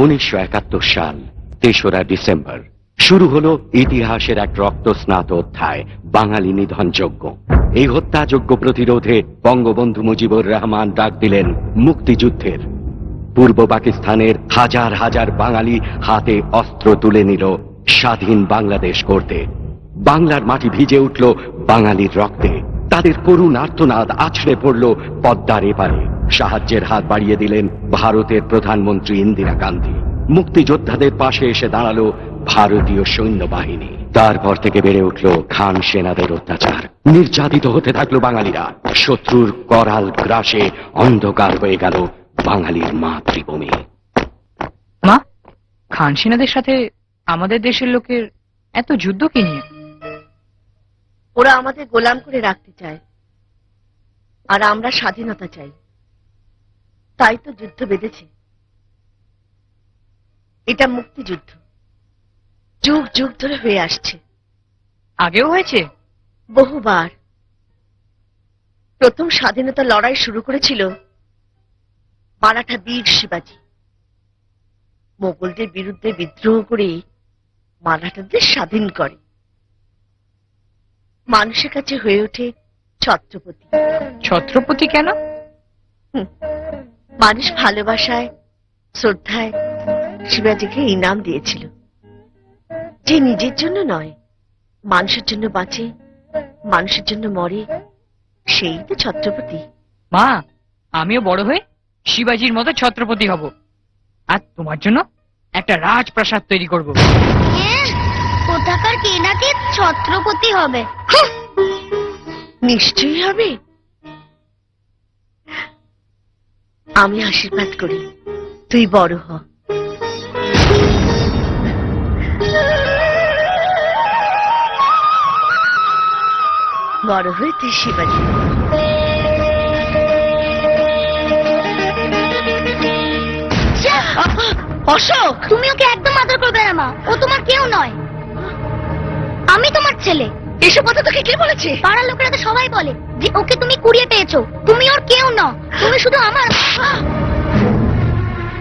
1971 সাল ৩রা ডিসেম্বর শুরু হলো ইতিহাসের এক রক্তস্নাত অধ্যায়, বাঙালি নিধন যজ্ঞ। এই হত্যাযজ্ঞ প্রতিরোধে বঙ্গবন্ধু মুজিবুর রহমান ডাক দিলেন মুক্তিযুদ্ধের। পূর্ব পাকিস্তানের হাজার হাজার বাঙালি হাতে অস্ত্র তুলে নিল স্বাধীন বাংলাদেশ করতে। বাংলার মাটি ভিজে উঠল বাঙালির রক্তে। তাদের করুণ আর্তনাদ আছড়ে পড়ল পদ্মার এপারে। সাহায্যের হাত বাড়িয়ে দিলেন ভারতের প্রধানমন্ত্রী ইন্দিরা গান্ধী। মুক্তিযোদ্ধাদের পাশে এসে দাঁড়ালো ভারতীয় সৈন্যবাহিনী। তারপর থেকে বেড়ে উঠল খান সেনাদের অত্যাচার। নির্যাতিত হতে থাকলো বাঙালিরা। শত্রুর করাল গ্রাসে অন্ধকার হয়ে গেল বাঙালির মাতৃভূমি। মা, খান সেনাদের সাথে আমাদের দেশের লোকের এত যুদ্ধ কি নিয়ে? ওরা আমাদের গোলাম করে রাখতে চায়, আর আমরা স্বাধীনতা চাই, তাই তো যুদ্ধ বেঁধেছে। এটা মুক্তিযুদ্ধ, যুগ যুগ ধরে হয়ে আসছে। আগেও হয়েছে বহুবার। প্রথম স্বাধীনতা লড়াই শুরু করেছিল মারাঠা বীর শিবাজি। মোগলদের বিরুদ্ধে বিদ্রোহ করে মারাঠাদের স্বাধীন করে। মানুষের কাছে হয়ে ওঠে ছত্রপতি। ছত্রপতি কেন? মানুষ ভালোবাসায়, শ্রদ্ধায় শিবাজিকে ইনাম দিয়েছিল। যে নিজের জন্য নয়, মানুষের জন্য বাঁচে, মানুষের জন্য মরে, সেই তো ছত্রপতি। মা, আমিও বড় হয়ে শিবাজির মতো ছত্রপতি হব, আর তোমার জন্য একটা রাজপ্রাসাদ তৈরি করব। কোথাকার কে নাকি ছত্রপতি হবে? নিশ্চয়ই হবে। আমি আশীর্বাদ করি তুই বড় হ। বড় হয়ে তুই শিবাজি। অশোক, তুমি ওকে একদম আদর করবে না মা, ও তোমার কেউ নয়। আমি তোমার ছেলে। এসব কথা তোকে কে বলেছে? পাড়ার লোকেরা তো সবাই বলে যে ওকে তুমি কুড়িয়ে পেয়েছো। তুমি ওর কেউ নও, তুমি শুধু আমার।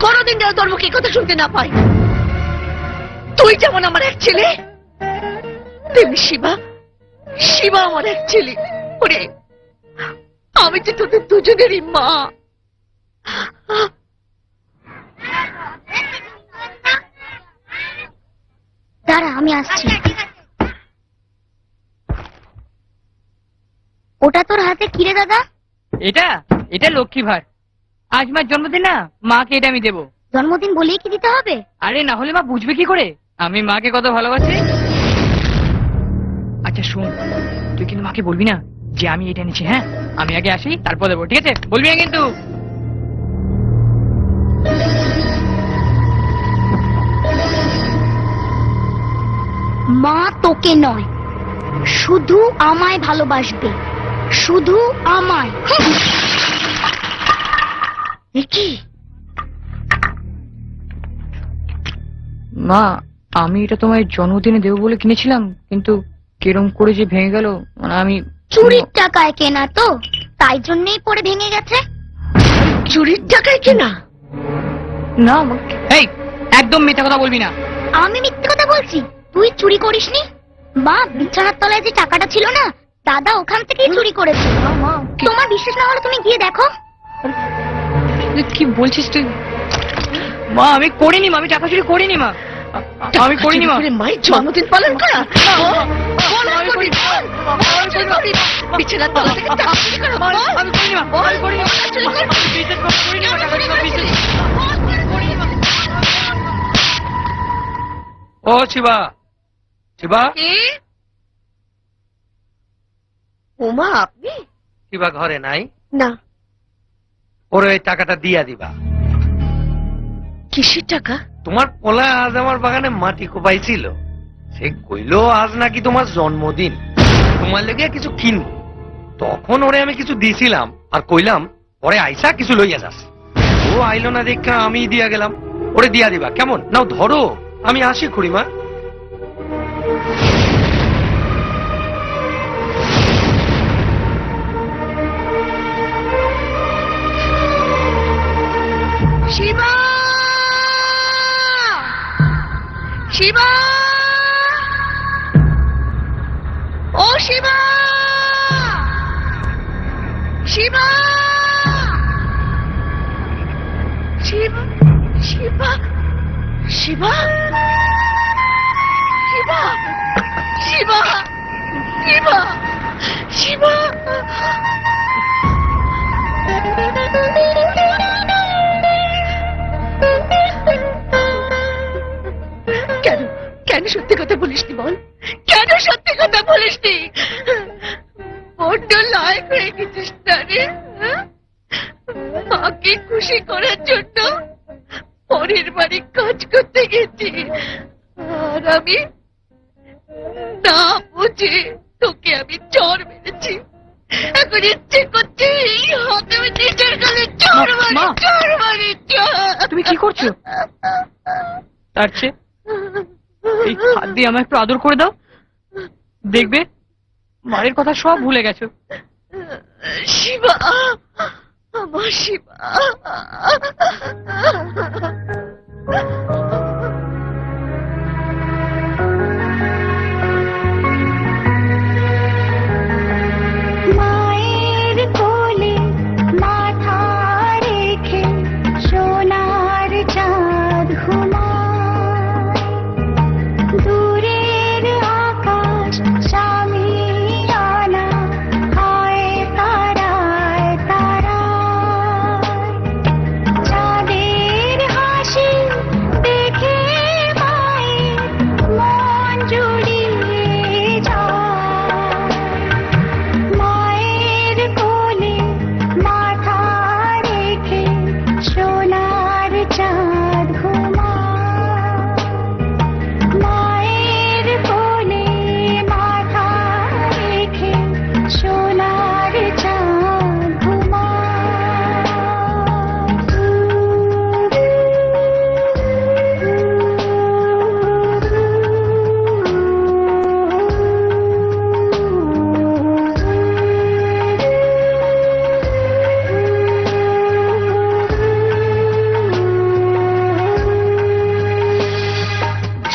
কোনদিন যেন তোর মুখে কথা শুনতে না পাই। তুই যেমন আমার এক ছেলে, তেমনি শিবা, শিবা আমার এক ছেলে। ওরে, আমি তো তোদের দুজনেরই মা। দাঁড়া, আমি আসছি। ওটা তোর হাতে কি রে দাদা? এটা এটা লক্ষ্মী ভার। আজ মার জন্মদিন না, মাকে এটা আমি দেবো। জন্মদিন বলেই কি দিতে হবে? আরে না হলে মা বুঝবে কি করে আমি মাকে কত ভালোবাসি? আচ্ছা শোন, তুই কিন্তু মাকে বলবি না যে আমি এটা নিচ্ছি। হ্যাঁ, আমি আগে আসি, তারপর দেবো, ঠিক আছে? বলবি না কিন্তু। মা তোকে নয়, শুধু আমায় ভালোবাসবে, শুধু আমায়। কি মা, আমি এটা তোমার জন্মদিনে দেবো বলে কিনেছিলাম, কিন্তু কিরম করে যে ভেঙে গেল, মানে আমি চুরির টাকায় কেনা তো, তাই জন্যই পরে ভেঙে গেছে। চুরির টাকায় কেনা? না এই, একদম মিথ্যা কথা বলবি না। আমি মিথ্যে কথা বলছি? তুই চুরি করিসনি। মা, বিছানার তলায় যে টাকাটা ছিল না, দাদা ওখান থেকেই চুরি করেছে। তোমার বিশ্বাস না হলে তুমি গিয়ে দেখো। কি বলছিস তুই? মা, আমি করিনি মা, আমি টাকা চুরি করিনি মা, আমি করিনি মা। মায়ের জন্মদিন পালন করা? বিছানার তলা থেকে টাকা চুরি করা? আমি করিনি মা, আমি করিনি মা, বিশ্বাস কর, করিনি মা, টাকা চুরি করিনি মা। ও শিবা, শিবা, ওমা, আপনি? শিবা ঘরে নাই? না। ওরে ওই টাকাটা দিয়া দিবা। কিসের টাকা? তোমার পোলা আজ আমার বাগানে মাটি কোপাইছিল, সে কইলো আজ নাকি তোমার জন্মদিন, তোমার লেগে কিছু কিনবো। তখন ওরে আমি কিছু দিছিলাম আর কইলাম পরে আইসা কিছু লইয়া যাস। ও আইলো না দেখা আমি দিয়া গেলাম। ওরে দিয়া দিবা কেমন? নাও ধরো, আমি আসি খুড়িমা। শিবা! শিবা, ও শিবা, শিবা, শিবা, শিবা, শিবা, শিবা, শিবা, শিবা, শিবা। কেন কেন সত্যি কথা বলিসনি বল, কেন সত্যি কথা বলিসনি? বড্ড লাইক হয়ে গেছিস না রে? হ্যাঁ? মাকে খুশি করার জন্য পরের বাড়ি কাজ করতে গেছি, আর আমি না বুঝে তোকে আমি চড় মেরেছি। এখন ইচ্ছে করছে এই হাতে আমি নিজের গালে চড় মারি, মা! চড় মারি, চড়। তুমি কি করছো? তার চেয়ে এই হাত দিয়ে আমায় একটু আদর করে দাও, দেখবে মায়ের কথা সব ভুলে গেছো। শিবা, আমার শিবা। মায়ের কোলে মাথা রেখে সোনার চাঁদ ঘুমায়, দূরের আকাশ সামিয়ানা হয় তারায় তারায়, চাঁদের হাসি দেখে মায়ের মন জুড়িয়ে যায়। মায়ের কোলে মাথা রেখে সোনার চাঁদ ঘুমায়, মায়ের কোলে মাথা রেখে সোনার চাঁদ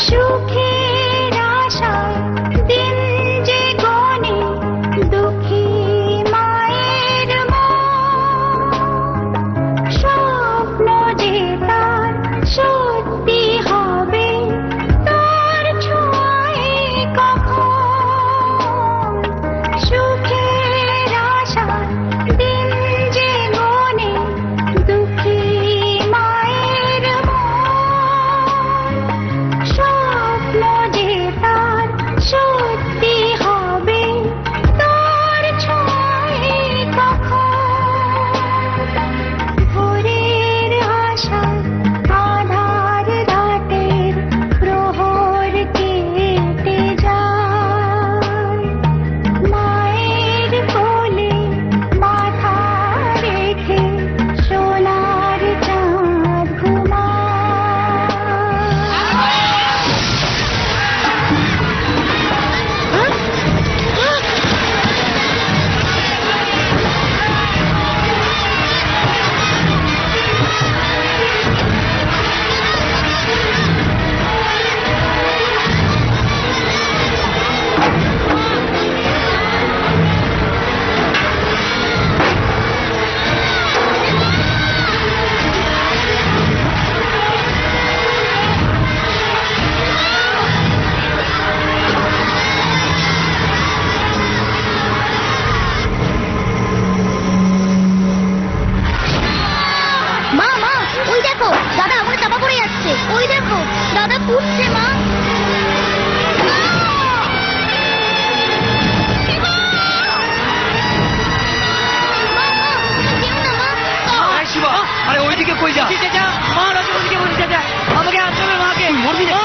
সুখের আশায় দিন যে গনে দুঃখী মায়ের মন, স্বপ্ন যে তার সত্যি হবে তার ছোঁয়ায় কখন, সুখের আশায় দিন যে গনে দুঃখী মায়ের মন, স্বপ্ন যে তার সত্যি হবে তার ছোঁয়ায় কখন, ভোরের আশায় আধার রাতের প্রহর কেটে যায়, মায়ের কোলে মাথা রেখে সোনার চাঁদ মা, মা, ওই দেখো দাদা আমার চাপা পড়ে যাচ্ছে, ওই দেখো দাদা পুড়ছে মা। শিবা, আরে ওইদিকে কই যা? মা ওদিকে বলি চাচা, আমাকে আনতে হবে মাকে। মরবি না?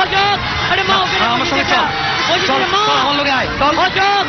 অশোক, আরে মা ওকে আমার সঙ্গে চল, ওই যে চল, মা, চল, আমার লগে আয়, চল। অশোক।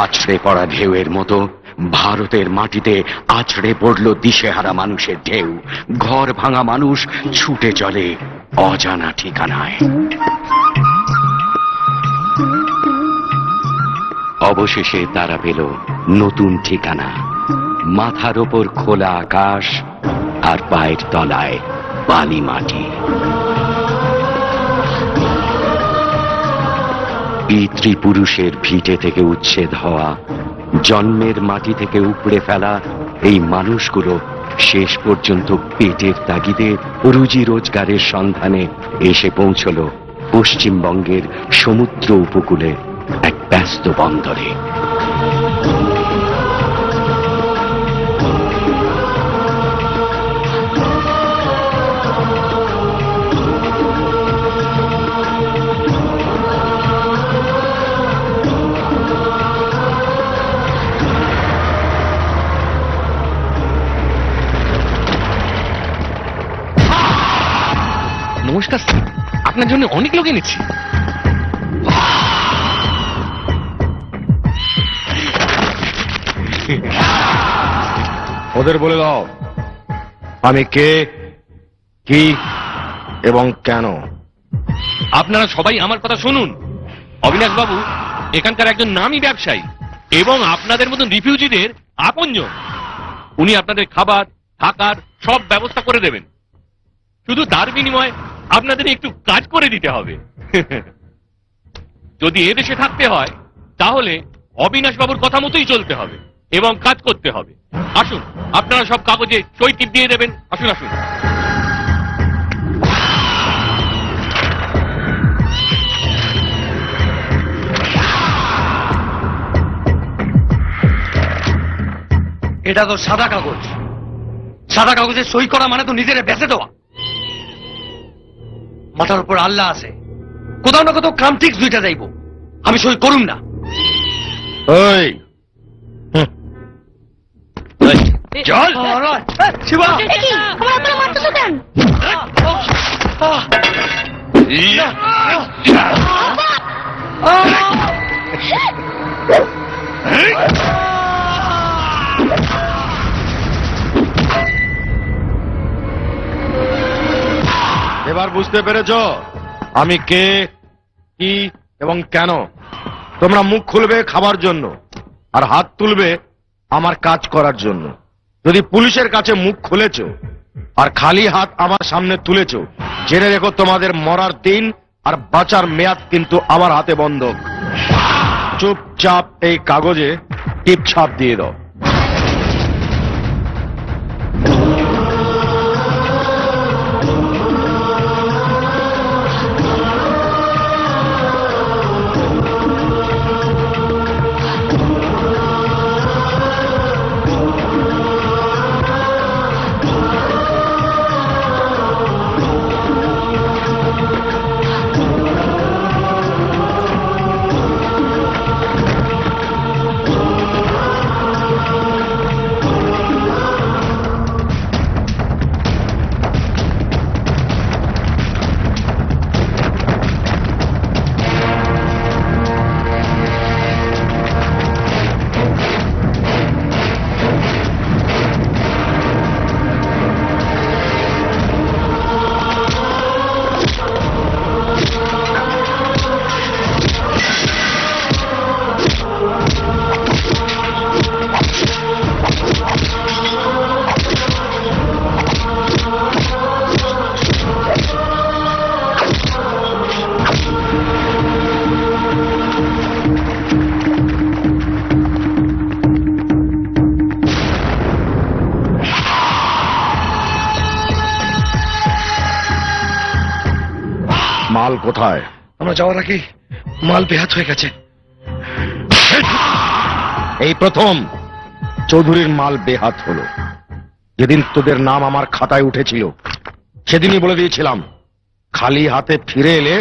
আছড়ে পড়া ঢেউয়ের মতো ভারতের মাটিতে আছড়ে পড়ল দিশেহারা মানুষের ঢেউ। ঘর ভাঙা মানুষ ছুটে চলে অজানা ঠিকানায়। অবশেষে তারা পেল নতুন ঠিকানা, মাথার ওপর খোলা আকাশ আর পায়ের তলায় বালি মাটি। পিতৃপুরুষের ভিটে থেকে উচ্ছেদ হওয়া, জন্মের মাটি থেকে উপড়ে ফেলা এই মানুষগুলো শেষ পর্যন্ত পেটের তাগিদে রুজি রোজগারের সন্ধানে এসে পৌঁছল পশ্চিমবঙ্গের সমুদ্র উপকূলে এক ব্যস্ত বন্দরে। নমস্কার স্যার, আপনার জন্য অনেক লোক এনেছি। ওদের বলে দাও আমি কে, কি এবং কেন। আপনারা সবাই আমার কথা শুনুন। অবিনাশ বাবু এখানকার একজন নামী ব্যবসায়ী এবং আপনাদের মতন রিফিউজিদের আপনজন। উনি আপনাদের খাবার থাকার সব ব্যবস্থা করে দেবেন, শুধু তার বিনিময়ে আপনাদের একটু কাজ করে দিতে হবে। যদি এদেশে থাকতে হয় তাহলে অবিনাশ বাবুর কথা মতোই চলতে হবে এবং কাজ করতে হবে। আসুন, আপনারা সব কাগজে সই টিপ দিয়ে দেবেন। আসুন আসুন। এটা তো সাদা কাগজ। সাদা কাগজে সই করা মানে তো নিজেরে বেঁচে দেওয়া। মাথার উপর আল্লাহ আছে, কোথাও না কোথাও কাম ঠিক দুইটা যাইব। আমি সই করুম না। ওই চল। শিবা, এ কি, আমার আপনারা মারতেছো কেন? এবার বুঝতে পেরেছ আমি কে, কি এবং কেন। তোমরা মুখ খুলবে খাবার জন্য আর হাত তুলবে আমার কাজ করার জন্য। যদি পুলিশের কাছে মুখ খুলেছ আর খালি হাত আমার সামনে তুলেছ, জেনে রেখো তোমাদের মরার দিন আর বাঁচার মেয়াদ কিন্তু আমার হাতে বন্ধক। চুপচাপ এই কাগজে টিপ ছাপ দিয়ে দাও। মাল কোথায়? আমরা যাওয়ার আগে মাল বেহাত হয়ে গেছে। এই প্রথম চৌধুরীর মাল বেহাত হলো। যেদিন তোদের নাম আমার খাতায় উঠেছিল সেদিনই বলে দিয়েছিলাম খালি হাতে ফিরে এলে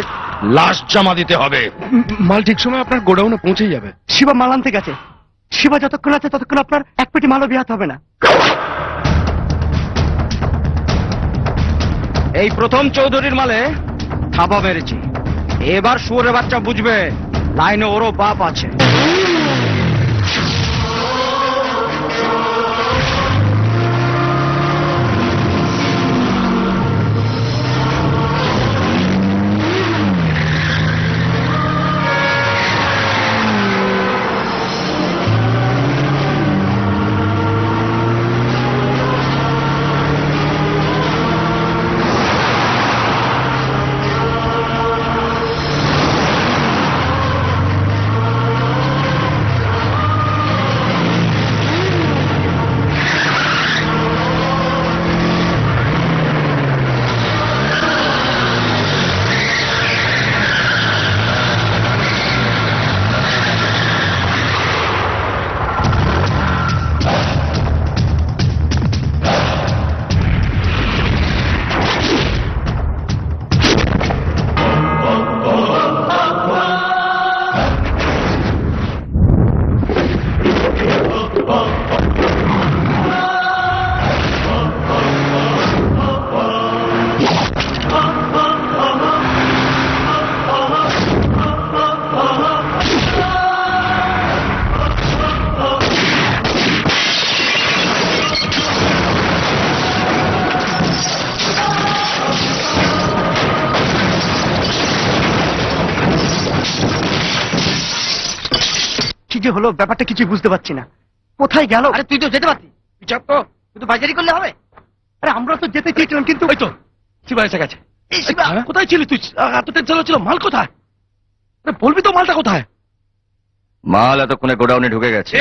লাশ জমা দিতে হবে। মাল ঠিক সময় আপনার গোডাউনে পৌঁছে যাবে। শিবা মাল আনতে গেছে। শিবা যতক্ষণ আছে ততক্ষণ আপনার এক পেটি মালও বিহাত হবে না। এই প্রথম চৌধুরীর মালে থাবা মেরেছি। এবার শুয়োরের বাচ্চা বুঝবে লাইনে ওরও বাপ আছে। যে হলো ব্যাপারটা কিছু বুঝতে পারছি না। কোথায় গেল? আরে তুই তো যেতে পারতি, তুই চাপ তো, তুই তো বাজারি করলে হবে। আরে আমরা তো যেতে চেয়েছিলাম কিন্তু ওই তো শিবা এসে গেছে। এই শিবা, কোথায় ছিলি তুই? এত টেনশন হচ্ছিল, মাল কোথায়? আরে বলবি তো মালটা কোথায়? মাল এতক্ষণে গোডাউনে ঢুকে গেছে।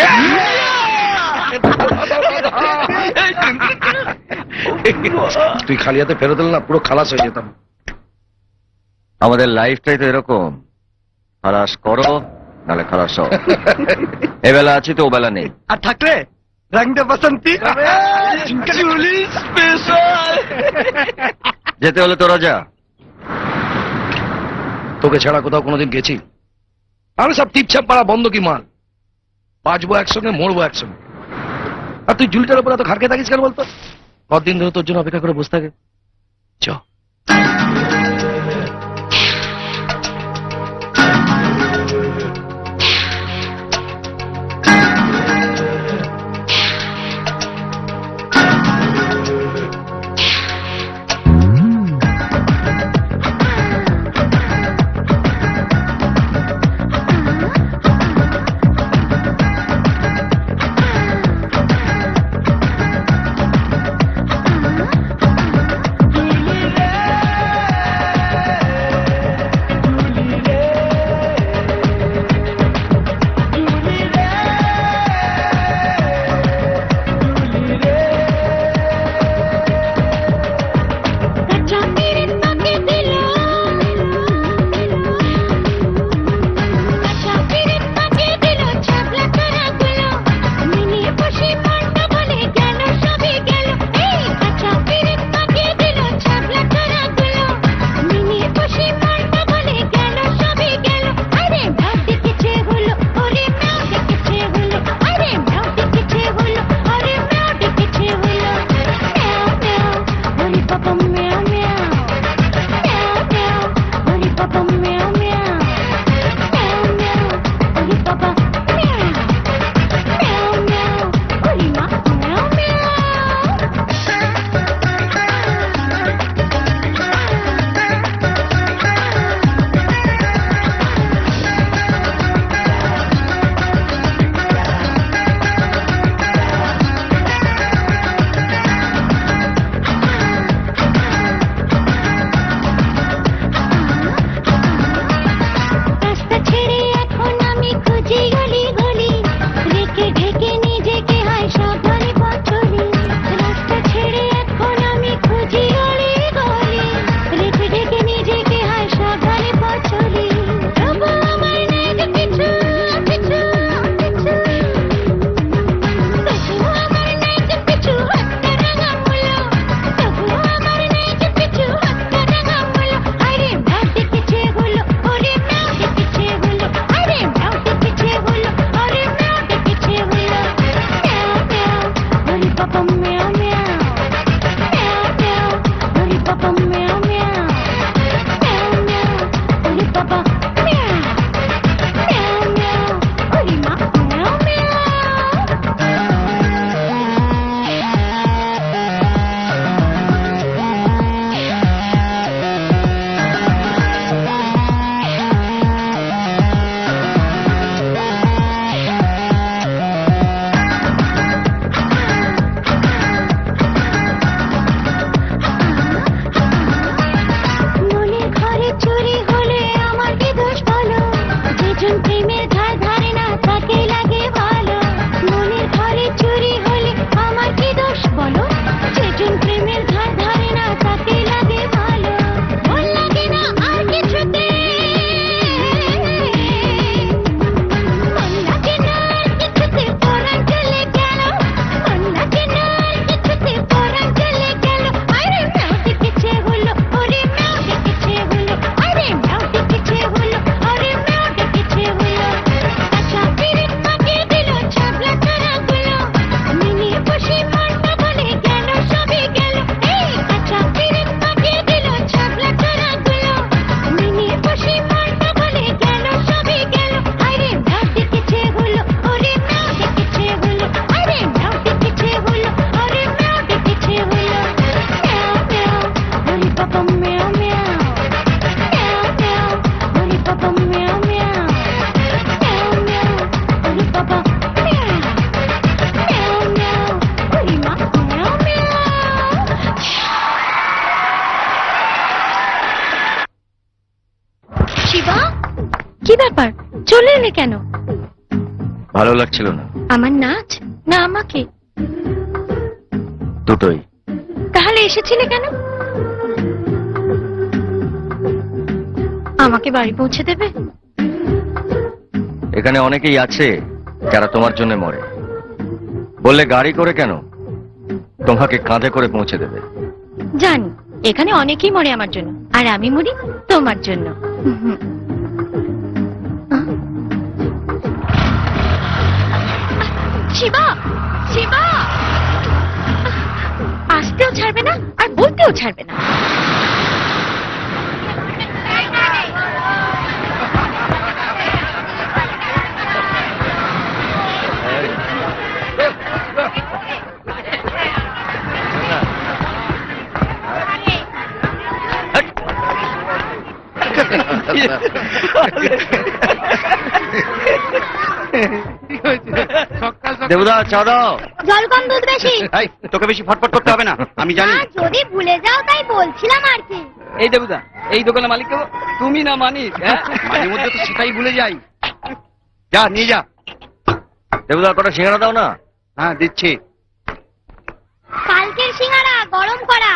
তুই খালি হাতে ফেরত এলে না পুরো খালাস হয়ে যেতাম। আমাদের লাইফটাই তো এরকম, খালাস করো নাহলে খালাস হও। এবেলা আছি তো ওবেলা নেই। আর থাকলে রঙটা বসন্তি যেতে হলে তোরা যা। তোকে ছাড়া কোথাও কোনোদিন গেছি? আমি সব টিপছাপ পাড়া বন্ধ কি মাল, বাঁচবো একসঙ্গে মরবো একসঙ্গে। আর তুই জুলিটার উপর এত খাটকে থাকিস কেন বলতো? কতদিন ধরে তোর জন্য অপেক্ষা করে বসে থাকে। চ কেন? ভালো লাগছিল না, আমার নাচ না আমাকে? দুটোই। তাহলে এসেছিলে কেন? আমাকে বাড়ি পৌঁছে দেবে? এখানে অনেকেই আছে যারা তোমার জন্য মরে। বললে গাড়ি করে কেন, তোমাকে কাঁধে করে পৌঁছে দেবে। জানি এখানে অনেকেই মরে আমার জন্য, আর আমি মরি তোমার জন্য। শিবা, শিবা! আসতেও ছাড়বে না আর বলতেও ছাড়বে না। দেবুদা, চা দাও। জল কম দুধ বেশি। তোকে বেশি ফটফট করতে হবে না, আমি জানি। যদি ভুলে যাও তাই বলছিলাম আর কি। এই দেবুদা, এই দোকানের মালিক কেউ? তুমি না মানিক? হ্যাঁ? মাঝে মধ্যে তো সেটাই ভুলে যাই। যা নিয়ে যা। দেবুদা, কটা সিঙ্গারা দাও না। হ্যাঁ, দিচ্ছি। কালকের সিঙ্গারা গরম করা,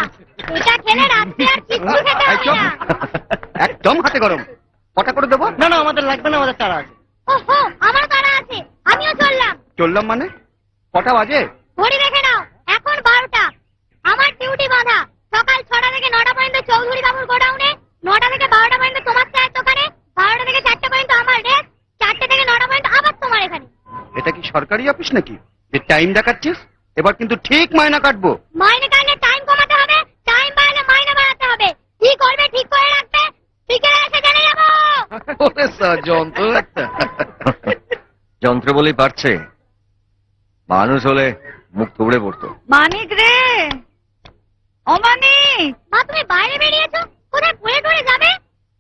এটা খেলে রাত্রে আর কিচ্ছু খেতে এই হবে চুপ। না। একদম হাতে গরম। কটা করে দেবো? না না, আমাদের লাগবে না, আমাদের তারা আছে। ওহো, আমার তারা আছে, আমিও চললাম। চললাম মানে? কটা বাজে? ঘড়ি দেখে নাও, এখন 12টা। আমার ডিউটি বাঁধা। সকাল 6টা থেকে 9টা পর্যন্ত চৌধুরী বাবুর গোডাউনে, 9টা থেকে 12টা পর্যন্ত তোমার চায়ের দোকানে, 12টা থেকে 4টা পর্যন্ত আমার রেস্ট, 4টে থেকে 9টা পর্যন্ত আবার তোমার এখানে। এটা কি সরকারি অফিস নাকি যে টাইম দেখাচ্ছিস? এবার কিন্তু ঠিক মাইনা কাটবো। মাইনে কাটলে টাইম কমাতে হবে, টাইম বাড়ালে মাইনে বাড়াতে হবে। কি করবে ঠিক করে রাখবে, বিকেলে এসে জেনে যাবো। ওরে স্যার, যন্ত্র একটা। যন্ত্র বলেই পারছে, মানুষ হলে মুখ থুবড়ে পড়তো। মানিক রে, অমানিক! মা, তুমি বাইরে বেরিয়েছো, কোথায় পড়ে টরে যাবে?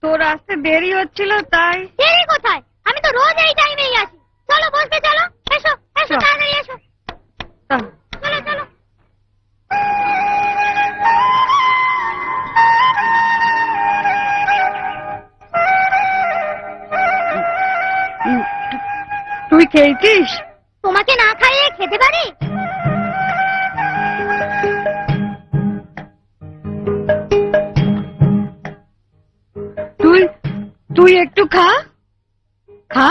তোর আসতে দেরি হচ্ছিল তাই। দেরি কোথায়? আমি তো রোজ এই টাইমেই আসি। চলো বসতে চলো, এসো এসো, চল। তাড়াতাড়ি এসো। চল। চলো চলো। তুই খেয়েছিস? তোমাকে না খাইয়ে খেতে পারি? তুই একটু খা, খা।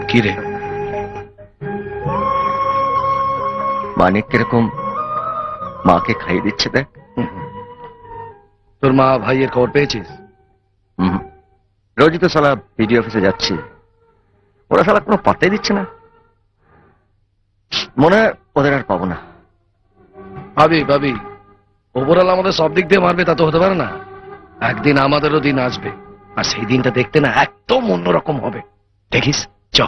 কি রে? মানিক কিরকম মাকে খাইয়ে দিচ্ছে দেখ। তোর মা ভাইয়ের খবর পেয়েছিস? হুম, রোজই তো সালা বিডি অফিসে যাচ্ছি, ওরা সালা কোনো পাত্তাই দিচ্ছে না। মনে হয় ওদের আর পাবো না। ভাবি ওভারঅল আমাদের সব দিক দিয়ে মারবে তা তো হতে পারে না। একদিন আমাদেরও দিন আসবে, আর সেই দিনটা দেখতে না একদম অন্যরকম হবে, দেখিস। চ।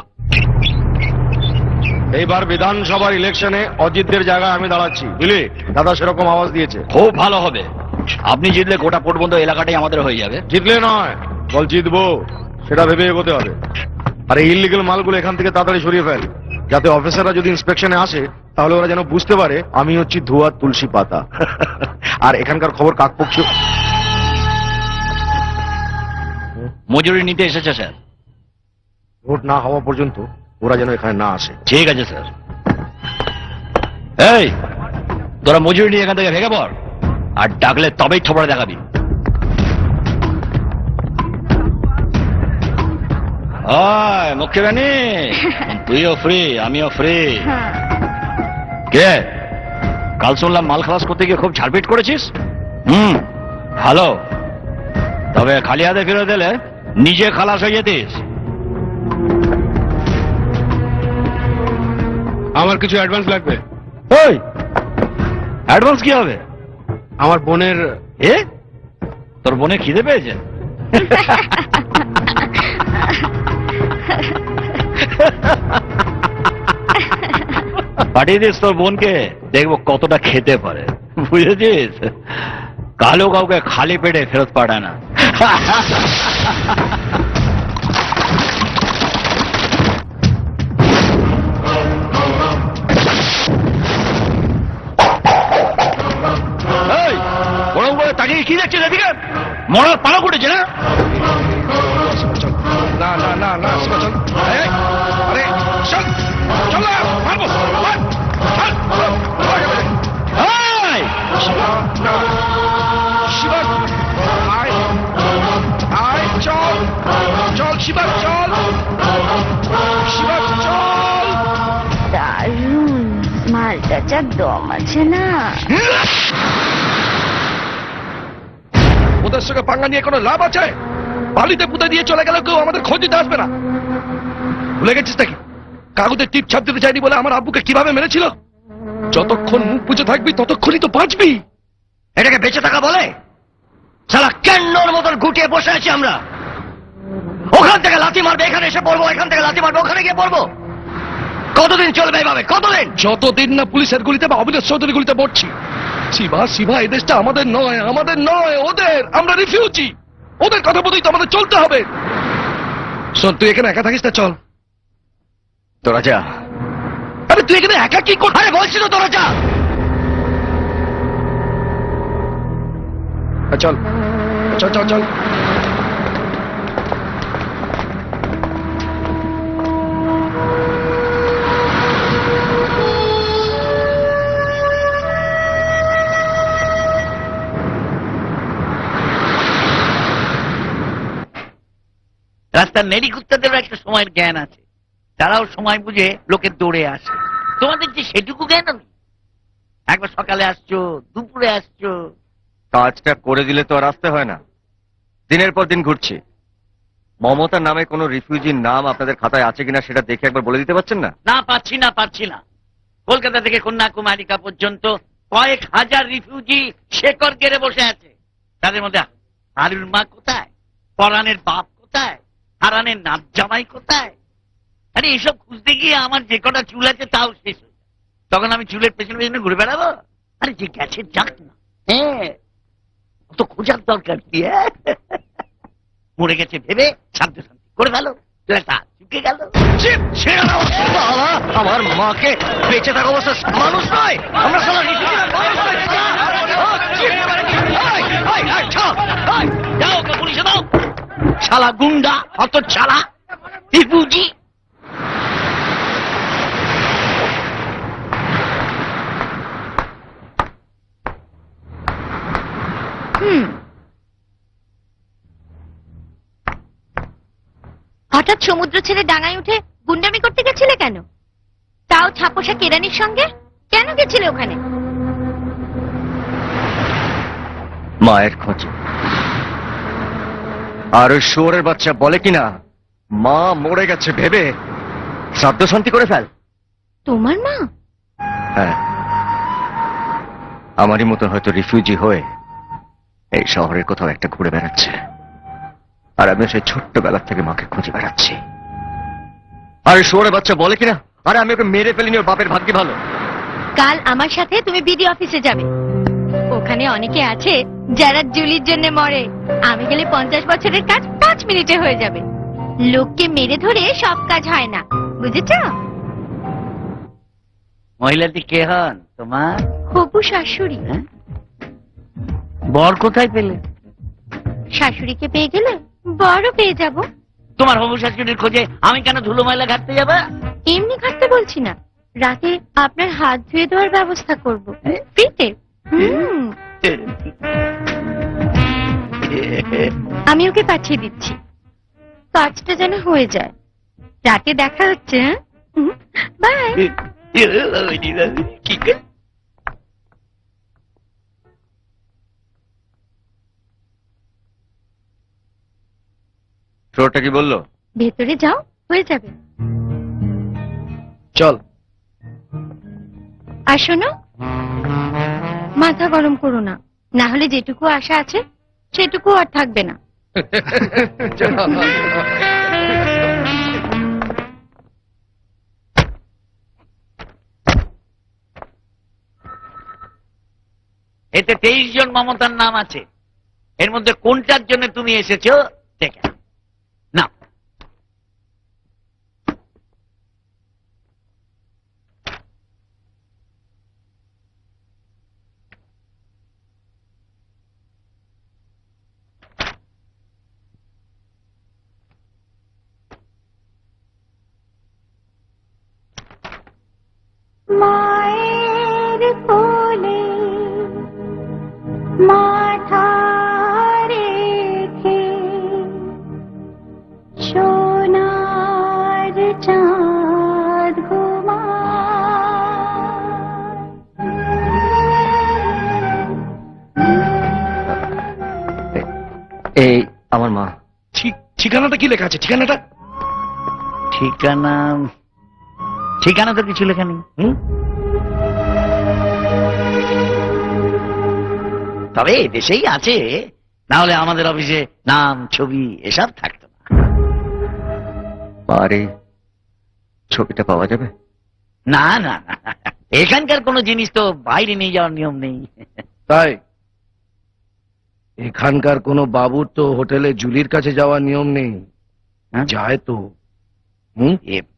এইবার বিধানসভার ইলেকশনে অজিতদের জায়গায় আমি দাঁড়াচ্ছি, বুঝলি? দাদা সেরকম আওয়াজ দিয়েছে। খুব ভালো হবে। আপনি জিতলে গোটা পোটবন্ধ এলাকাটাই আমাদের হয়ে যাবে। জিতলে নয়, বল জিতবো, সেটা ভেবে এগোতে হবে। আর এই ইলিগেল মালগুলো এখান থেকে তাড়াতাড়ি সরিয়ে ফেল, যাতে অফিসাররা যদি ইন্সপেকশনে আসে তাহলে ওরা যেন বুঝতে পারে আমি হচ্ছি ধোয়া তুলসী পাতা। আর এখানকার খবর কাকপক্ষ। মজুরি নিতে এসেছে স্যার। ভোট না হওয়া পর্যন্ত ওরা যেন এখানে না আসে। ঠিক আছে স্যার। এই, তোরা মজুরি নিয়ে এখান থেকে ভেঙে পড়, আর ডাকলে তবেই থবড়া দেখাবি। মুখ্য রানী, তুইও ফ্রি, আমিও ফ্রি। কে? কাল শুনলাম মাল খালাস করতে গিয়ে খুব ঝাড়পিট করেছিস। ভালো, তবে খালি হাতে ফিরে দিলে নিজে খালাস হয়ে যেতিস। আমার কিছু অ্যাডভান্স লাগবে। ওই অ্যাডভান্স কি হবে? আমার বোনের। এ, তোর বোনে খিদে পেয়েছে? পাঠিয়ে দিস তোর বোনকে, দেখবো কতটা খেতে পারে, বুঝেছিস? কালো কাউকে খালি পেটে ফেরত পাঠায় না। এই, ওরম করে তাকিয়ে কি দেখছিস এদিকে? মরার পালা ঘটেছে না? না না না না শিবা চল। এই, আরে চল চল না, মারবো, মার, চল, এই, শিবা, না, শিবা, আয়, আয়, চল, চল শিবা, চল, শিবা, চল। দারুণ, মালটা যা দম আছে না। ওদের সঙ্গে পাঙ্গা নিয়ে কোনো লাভ আছে? বালিতে পুঁতে দিয়ে চলে গেল, কেউ আমাদের খোঁজ দিতে আসবে না। ভুলে গেছিস নাকি কাগজে টিপ ছাপ দিতে চাইনি বলে আমার আব্বুকে কিভাবে মেরেছিল? যতক্ষণ মুখ বুঝে থাকবি ততক্ষণই তো বাঁচবি। এটাকে বেঁচে থাকা বলে? শালা কেন্নর মতন গুটিয়ে বসে আছি আমরা। ওখান থেকে লাথি মারবে, এখানে এসে পড়বো, এখান থেকে লাথি মারবে, ওখানে গিয়ে পড়বো। কতদিন চলবে এইভাবে? কতদিন? যতদিন না পুলিশের গুলিতে বা অবিনাশ চৌধুরী গুলিতে পড়ছি। শিবা, শিবা, এই দেশটা আমাদের নয়, আমাদের নয়, ওদের। আমরা রিফিউজি। ওদের কথা মতোই তো আমাদের চলতে হবে। শোন, তুই এখানে একা থাকিস না, চল। তোরা যা। আরে তুই এখানে একা কি কর? আরে বলছি তো তোরা যা। চল চল চল চল। রাস্তার নেড়ি কুত্তাদেরও একটা সময়ের জ্ঞান আছে, তারাও সময় বুঝে লোকের দৌড়ে আসে। তোমাদের যে সেটুকু জ্ঞান নেই। একবার সকালে আসছো, দুপুরে আসছো। কাজটা করে দিলে তো আর আসতে হয় না। দিনের পর দিন ঘুরছি। মমতার নামে কোনো রিফিউজির নাম আপনাদের খাতায় আছে কিনা সেটা দেখে একবার বলে দিতে পারছেন না? না, পারছি না। কলকাতা থেকে কন্যাকুমারিকা পর্যন্ত কয়েক হাজার রিফিউজি শেকড় গেড়ে বসে আছে। তাদের মধ্যে হারুর মা কোথায়, পরাণের বাপ কোথায়, হারানের নাচ জামাই কোথায়? আরে এসব খুঁজতে গিয়ে আমার যে কটা চুল আছে তাও শেষ হয়ে যায়। তখন আমি চুলের পেছনে পেছনে ঘুরে বেড়াবো? আরে যে গেছে যাক না। হ্যাঁ, অত খোঁজার দরকার কি? মরে গেছে ভেবে শান্ত শান্তি করে ফেলো, লেটা চুকে গেল। বাবা, আমার মাকে বেঁচে থাকা অবস্থা মানুষ নয় আমরা, শালা refugee না, মানুষ নয়। যাও, ওকে পুলিশে দাও। শালা গুন্ডা, অত ছাড়া রিফিউজি। হঠাৎ সমুদ্র ছেড়ে ডাঙায় উঠে গুন্ডামি করতে গেছিলে কেন? তাও ছাপোষা কেরানির সঙ্গে কেন গেছিলে ওখানে? মায়ের খোঁজে। আর ওই শুয়োরের বাচ্চা বলে কিনা মা মরে গেছে ভেবে শ্রাদ্ধ শান্তি করে ফেল। তোমার মা? হ্যাঁ, আমারই মতন হয়তো রিফিউজি হয়ে এই শহরের কোথাও একটা ঘুরে বেড়াচ্ছে। আর আমি সেই ছোট্টবেলা থেকে মাকে খুঁজে বেড়াচ্ছি। আর ওই শুয়োরের বাচ্চা বলে কিনা আরে আমি ওকে মেরে ফেলিনি, ওর বাপের ভাগ্যে ভালো। কাল আমার সাথে তুমি বিডি অফিসে যাবে। ওখানে অনেকে আছে যারা জুলির জন্য মরে। আমি গেলে 50 বছরের কাজ 5 মিনিটে হয়ে যাবে। লোককে মেরে ধরে সব কাজ হয় না, বুঝেছ? মহিলাটি কে হন তোমার? হবু শাশুড়ি। হ্যাঁ? বর কোথায় পেলে? শাশুড়িকে পেয়ে গেলে বড় পেয়ে যাব। তোমার হবু শাশুড়ির খোঁজে আমি কেন ধুলো ময়লা ঘাটতে যাবো? এমনি খাটতে বলছি না, রাতে আপনার হাত ধুয়ে দেওয়ার ব্যবস্থা করব ফ্রিতে। আমি ওকে পাঠিয়ে দিচ্ছি, কাজটা যেন হয়ে যায়। রাতে দেখা হচ্ছে। বাই। কি করে? শুয়োরটা কি বললো? ভেতরে যাও, হয়ে যাবে। চল। আর শোনো, মাথা গরম করো না, না হলে যেটুকু আশা আছে সেটুকু আর থাকবে না। এতে 23 জন মমতার নাম আছে। এর মধ্যে কোনটার জন্য তুমি এসেছো দেখে না। মায়ের কোলে মাথা রেখে সোনার চাঁদ এই আমার মা। ঠিকানাটা কি লেখা আছে? ঠিকানাটা ঠিকানা ঠিকানা তো কিছু লেখা নেই। তবে দেশেই আছে, না হলে আমাদের অফিসে নাম ছবি এসব থাকতো না। আর এই ছবিটা পাওয়া যাবে? না না না, এখানকার কোনো জিনিস তো বাইরে নিয়ে যাওয়ার নিয়ম নেই। তাই এখানকার কোনো বাবুর তো হোটেলে জুলির কাছে যাওয়ার নিয়ম নেই। হ্যাঁ? যায় তো। এ-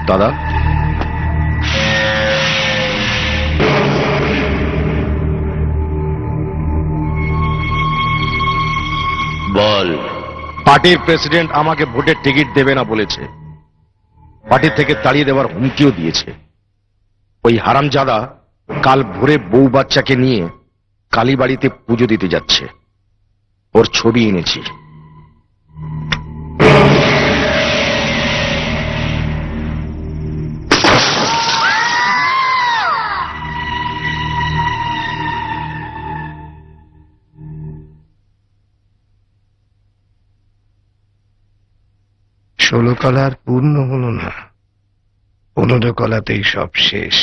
দাদা, বল। পার্টির প্রেসিডেন্ট আমাকে ভোটের টিকিট দেবে না বলেছে। পার্টি থেকে তাড়িয়ে দেওয়ার হুমকিও দিয়েছে। ওই হারামজাদা কাল ভোরে বউ বাচ্চাকে নিয়ে কালীবাড়িতে পুজো দিতে যাচ্ছে। ওর ছবি এনেছি। ষোলো কলা আর পূর্ণ হলো না, 15 কলাতেই সব শেষ।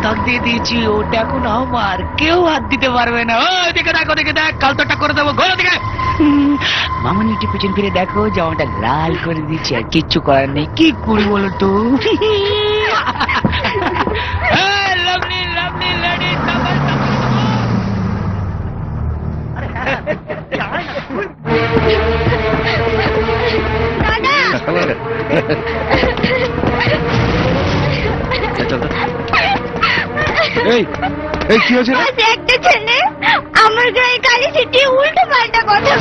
দাগ দিয়ে দিয়েছি, ওটা এখন আমার, কেউ হাত দিতে পারবে না। ওই দেখে দেখো, দেখে দেখ, কালতটা করে দেবো, ঘোরা দিকে। মামনি একটু পিছন ফিরে দেখো, জামাটা লাল করে দিচ্ছি, আর কিচ্ছু করার নেই। কি করি বলো তো? লাভলি লাভলি লেডি, এই এই কি হয়েছে? আজ একটা ছেলে আমার গায়ে কালি ছিটিয়ে উল্টো পাল্টা কথা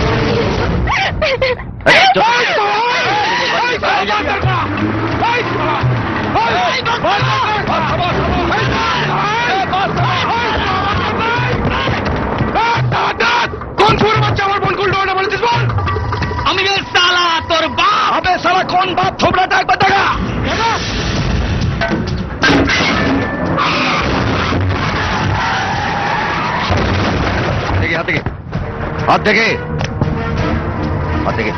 কোন ছোট বাচ্চা আমার বোন উল্টো বলেছিস? বল। আমি সালা তোর বাপ। আবে সালা কোন বাপ ছোবড়াটা একবার দেখা। হাত থেকে হাত থেকে হাত থেকে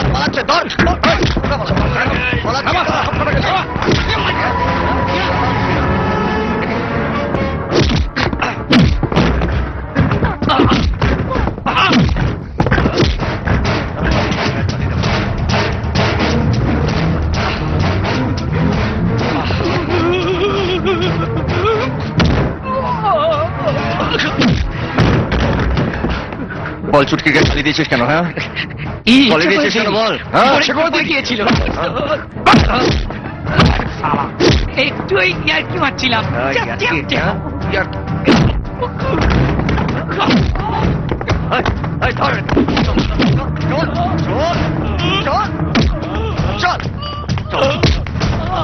পালাচ্ছে, ধর বল। চুটকিকে খালি দিয়েছিস কেন? হ্যাঁ, বলে দিয়েছিস কেন? বল। গিয়েছিল একটু এই ইয়ার্কি মারছিলাম। চল চল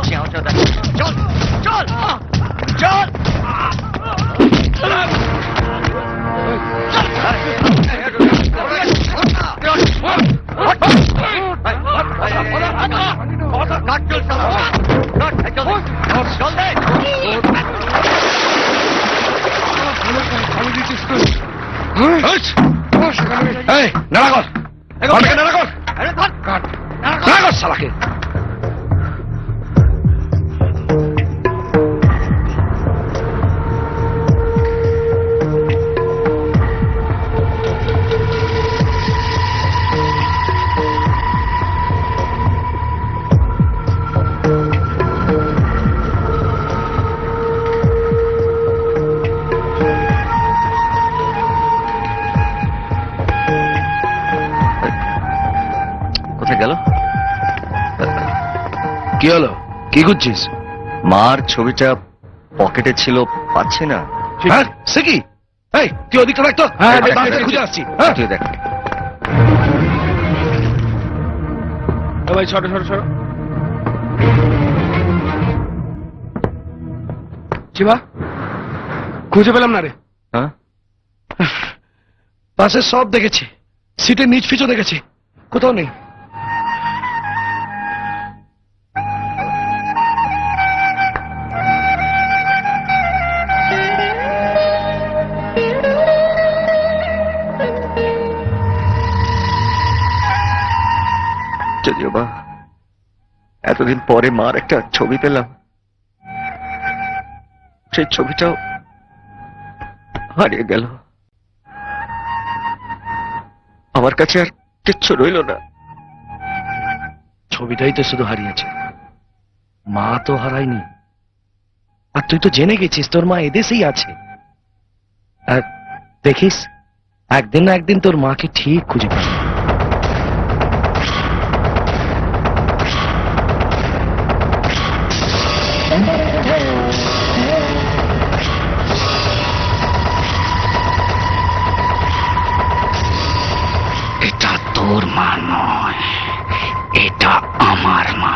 চেও চেও দেখ চল চল চল এই নাড়া কর ঘরটাকে নাড়া কর নাড়া কর শালাকে কোথায় গেল? কি হলো কি করছিস মার ছবিটা পকেটে ছিল, পাচ্ছি না। হ্যাঁ সে কি এই তুই ওদিকটা দেখ তো হ্যাঁ, আমি দেখ, বাড়িতে দেখ, খুঁজে দেখ। আসছি হ্যাঁ তুই দেখ ভাই সরো সরো সরো শিবা খুঁজে পেলাম না রে হ্যাঁ পাশে সব দেখেছি সিটের নিচ পিছু দেখেছি কোথাও নেই যদিও বা এতদিন পরে মার একটা ছবি পেলাম, সেই ছবিটাও হারিয়ে গেল। আমার কাছে আর কিচ্ছু রইল না। ছবিটাই তো শুধু হারিয়েছে মা তো হারায়নি আর তুই তো জেনে গেছিস তোর মা এদেশেই আছে আর দেখিস একদিন না একদিন তোর মাকে ঠিক খুঁজে পাবি এটা তোর মা নয়, এটা আমার মা,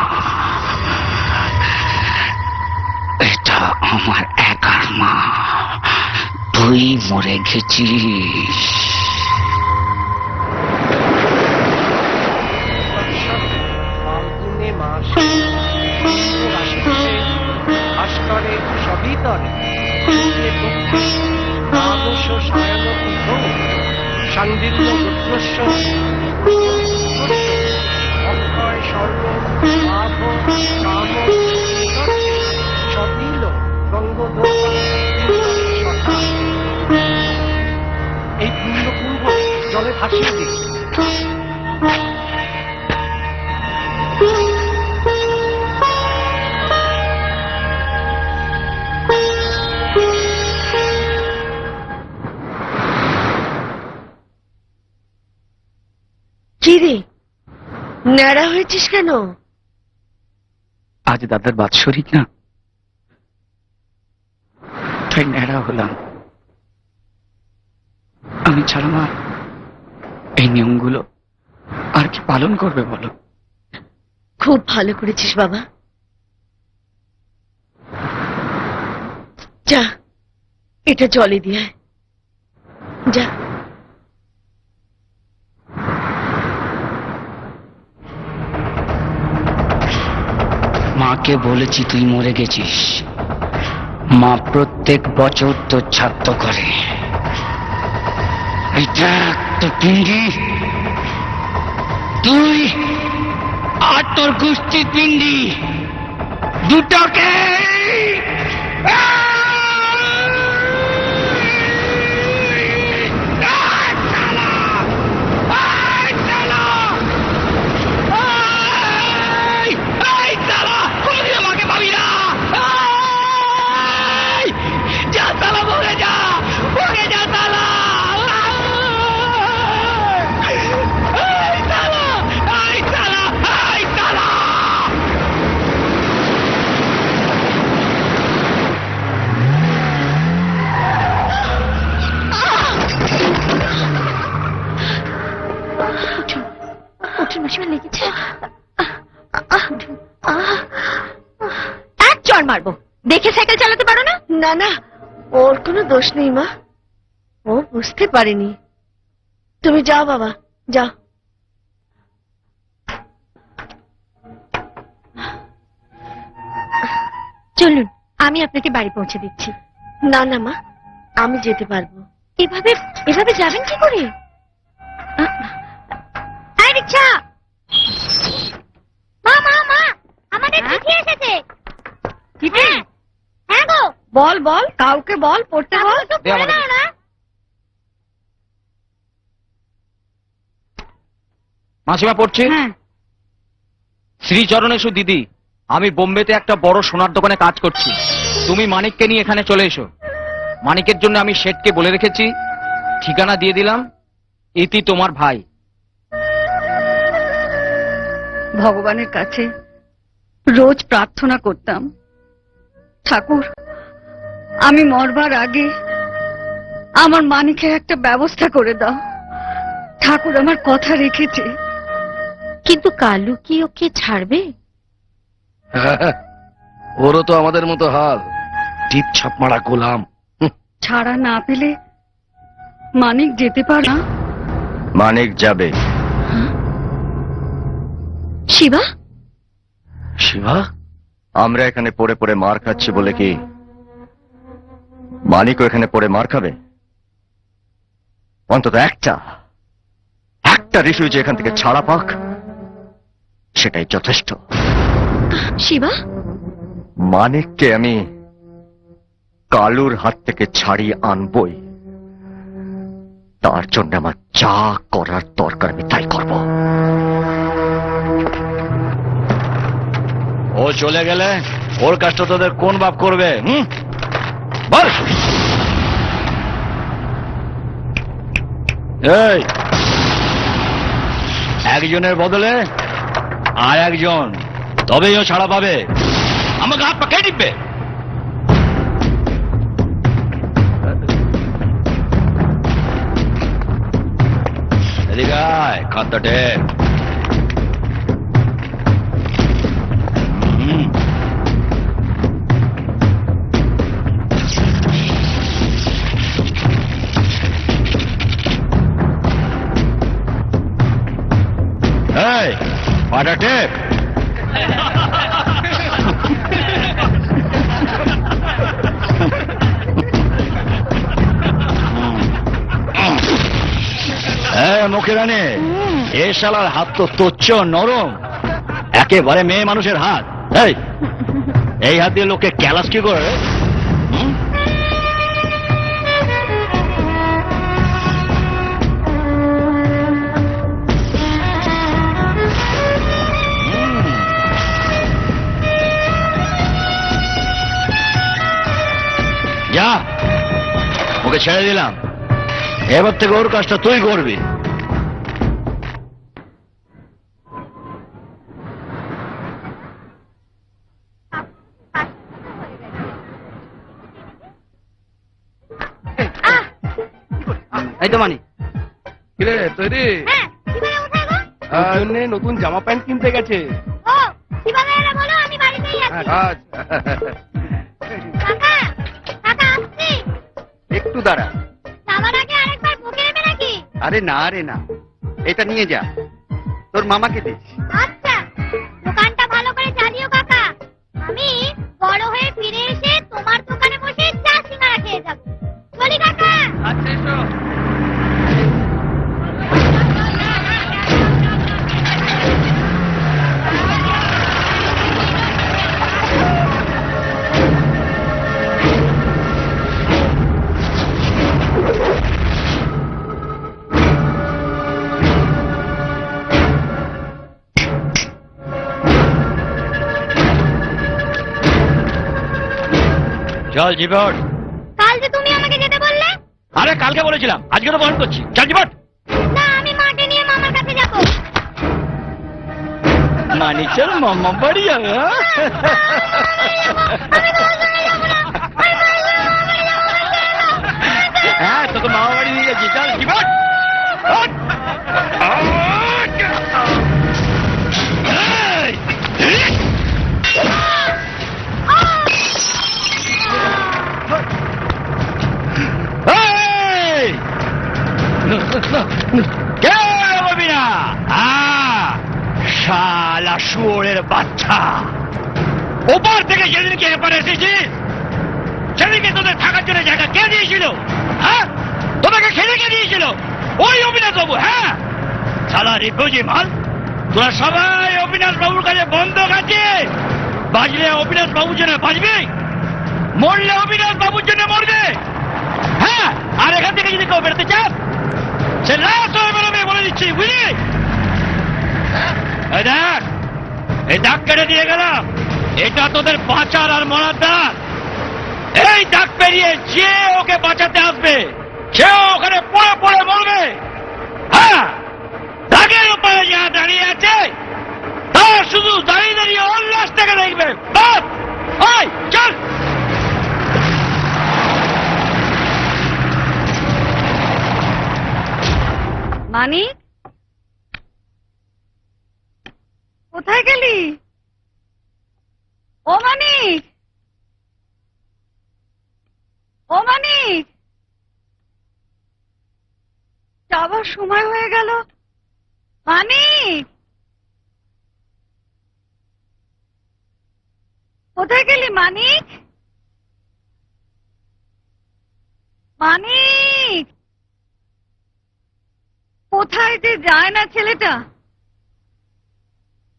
এটা আমার একার মা। তুই মরে গেছিস। ফাল্গুনে মাস ভাস্করে সবিতরে দ্বাদশ সায়নতীর্থ সান্দিল্য পুত্রস্য অক্ষয় স্বর্গ লাভ কাম সতিল এই পুণ্য পূর্ব জলে ভাসিয়ে দিই। কি রে ন্যাড়া হয়েছিস কেন? আজ দাদার বাৎসরিক না, তাই ন্যাড়া হলাম। আমি ছাড়া মা এই নিয়মগুলো আর কি পালন করবে বলো? খুব ভালো করেছিস বাবা। যা এটা জলে দিয়ে আয়। যা। মাকে বলেছি তুই মরে গেছিস, মা প্রত্যেক বছর তোর ছাত্র করে। এইটা তোর পিণ্ডি, তুই আর তোর গোষ্ঠীর পিণ্ডি দুটোকে দেখে সাইকেল চালাতে পারো না? না না, ওর কোনো দোষ নেই মা, ও বুঝতে পারেনি। তুমি যাও বাবা, যাও। চলুন, আমি আপনাকে বাড়ি পৌঁছে দিচ্ছি। না না মা, আমি যেতে পারবো। এভাবে এভাবে যাবেন কি করে? এই রিকশা! মা মা মা, আমাদের চিঠি এসেছে। চিঠি? হ্যাঁ গো। বল বল, কাউকে বল, পড়তে বল। একটু পড়ে দাও না। মাসিমা পড়ছি। হ্যাঁ। শ্রীচরণেশু দিদি, আমি বোম্বেতে একটা বড় সোনার দোকানে কাজ করছি। তুমি মানিককে নিয়ে এখানে চলে এসো। মানিকের জন্য আমি শেঠকে বলে রেখেছি, ঠিকানা দিয়ে দিলাম। ইতি তোমার ভাই। ভগবানের কাছে রোজ প্রার্থনা করতাম, ঠাকুর আমি মরবার আগে আমার মানিকের একটা ব্যবস্থা করে দাও। ঠাকুর আমার কথা রেখেছে। কিন্তু কালু কি ওকে ছাড়বে? ওরও তো আমাদের মতো হাল, টিপ ছাপ মারা গোলাম। ছাড়া না পেলে মানিক যেতে পারে না। মানিক যাবে। শিবা? শিবা? আমরা এখানে পড়ে পড়ে মার খাচ্ছি বলে কি মানিকও এখানে পড়ে মার খাবে? অন্তত একটা রিফিউজি এখান থেকে ছাড়া পাক, সেটাই যথেষ্ট। শিবা? মানিককে আমি কালুর হাত থেকে ছাড়িয়ে আনবই। তার জন্য আমার যা করার দরকার আমি তাই করব। ও চলে গেলে ওর কাজটা তোদের কোন বাপ করবে? বল। এই, একজনের বদলে আর একজন, তবেই ও ছাড়া পাবে। আমাকে হাত পা কে টিপবে? এদিকে আয়, খাদ্যটে। এই, পাটা টেপ। মুখে রানে এ শালার হাত তো তোচ্ছ নরম, একেবারে মেয়ে মানুষের হাত। এই হাত দিয়ে লোককে ক্যালাস কি করে? যা, ওকে ছেড়ে দিলাম। এবার থেকে ওর কাজটা তুই করবি। এই তো মানি। কিরে তৈরি? হ্যাঁ, শিবারা কোথায় গো? ওর জন্যে নতুন জামা প্যান্ট কিনতে গেছে। ও, শিবারা বলো আমি বাড়িতেই আছি। আচ্ছা, কাকা, কাকা আসছি। একটু দাঁড়া। যাওয়ার আগে আরেকবার বুকে নেবে নাকি? আরে না রে না, এটা নিয়ে যা, তোর মামাকে দিস। আচ্ছা, দোকানটা ভালো করে চালিও কাকা। আমি বড় হয়ে ফিরে এসে তোমার দোকানে বসে চা সিঙ্গারা খেয়ে যাব। চলি কাকা। আচ্ছা এসো। চল জীবন। কাল যে তুমি আমাকে যেতে বললে? আরে কালকে বলেছিলাম, আজকে তো বহন করছি। চল জীবন। না, আমি মাকে নিয়ে মামার কাছে যাব। মানিকের মামা বাড়ি যাবে। হ্যাঁ, তোকে মামা বাড়ি নিয়ে যাচ্ছি। চল জীবন। চোরের বাচ্চা, ওপার থেকে যেদিনকে এপারে এসেছিস সেদিনকে তোদের থাকার জন্য জায়গা কে দিয়েছিল? হ্যাঁ, তোদেরকে খেলে কে দিয়েছিল? ওই অবিনাশ বাবু। হ্যাঁ, শালা রিফিউজি মাল, তোরা সবাই অবিনাশ বাবুর কাছে বন্ধক আছে। বাজলে অবিনাশ বাবুর জন্য বাজবে, মরলে অবিনাশ বাবুর জন্য মরবে। হ্যাঁ, আর এখান থেকে যদি কেউ বেরোতে চাস সে লাশ হয়ে বেরোবে, বলে দিচ্ছি, বুঝলি? এই দেখ, এই দাগ কেটে দিয়ে গেলাম, এটা তোদের বাঁচার আর মরার দাগ। এই দাগ পেরিয়ে যে ওকে বাঁচাতে আসবে সেও ওখানে পড়ে পড়ে মরবে। হ্যাঁ, দাগের উপরে যা দাঁড়িয়ে আছে তার শুধু দাঁড়িয়ে দাঁড়িয়ে ওর লাশটাকে দেখবে। বাস, ওই চল। মানিক, কোথায় গেলি? ও মানিক, ও মানিক, যাবার সময় হয়ে গেল। মানিক, কোথায় গেলি মানিক? মানিক, কোথায় যে যায় না ছেলেটা?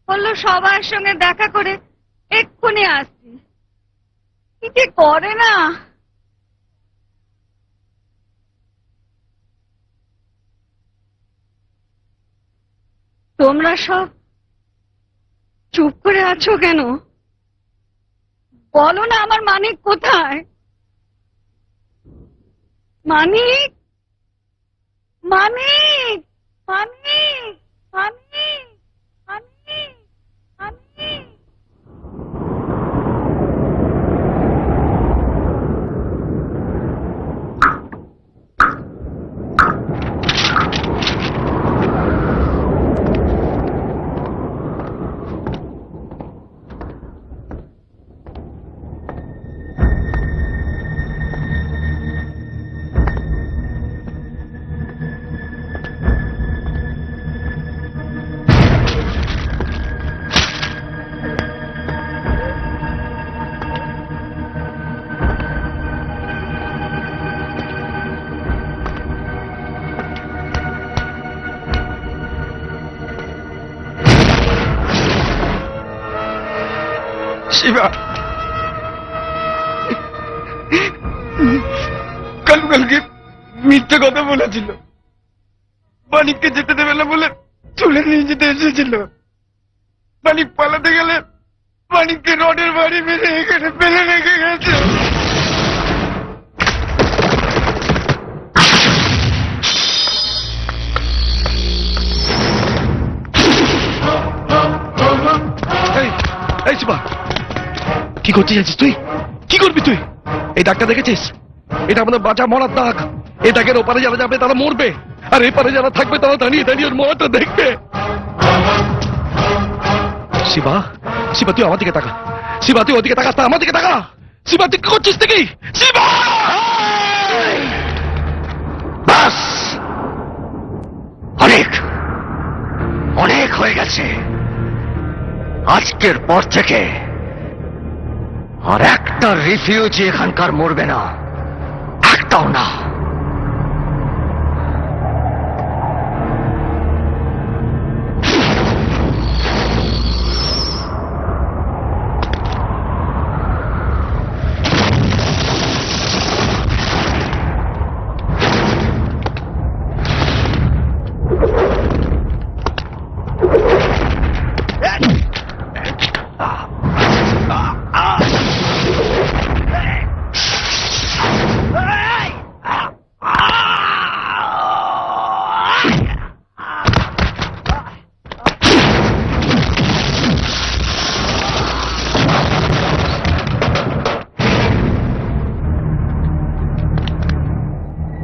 বললো সবার সঙ্গে দেখা করে এক্ষুনি আসছি, কি যে করে না। তোমরা সব চুপ করে আছো কেন? বলো না আমার মানিক কোথায়? মানিক, মানিক, মানিক, মানিক, মানিক, মানিক। শিবা, কালকে মিথ্যে কথা বলেছিল, মানিককে যেতে দেবে না বলে তুলে নিয়ে যেতে এসেছিল। মানিক পালাতে গেলে মানিককে রডের বাড়ি মেরে এখানে ফেলে রেখে গেছে। এই শিবা, কি করতে যাচ্ছিস তুই? কি করবি তুই? এই দাগটা দেখেছিস? এটা আমাদের বাঁচা মরার দাগ। এই দাগের ওপারে যারা যাবে তারা মরবে, আর এপারে যারা থাকবে তারা দাঁড়িয়ে দাঁড়িয়ে ওর মরাটা দেখবে। শিবা, শিবা তুই আমার দিকে তাকা। শিবা তুই ওদিকে তাকাস না, আমার দিকে তাকা। শিবা তুই কি করছিস নাকি? শিবা, বাস, অনেক অনেক হয়ে গেছে। আজকের পর থেকে আর একটা রিফিউজি এখানকার মরবে না, একটাও না।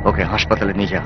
ওকে হাসপাতালে নিয়ে যা।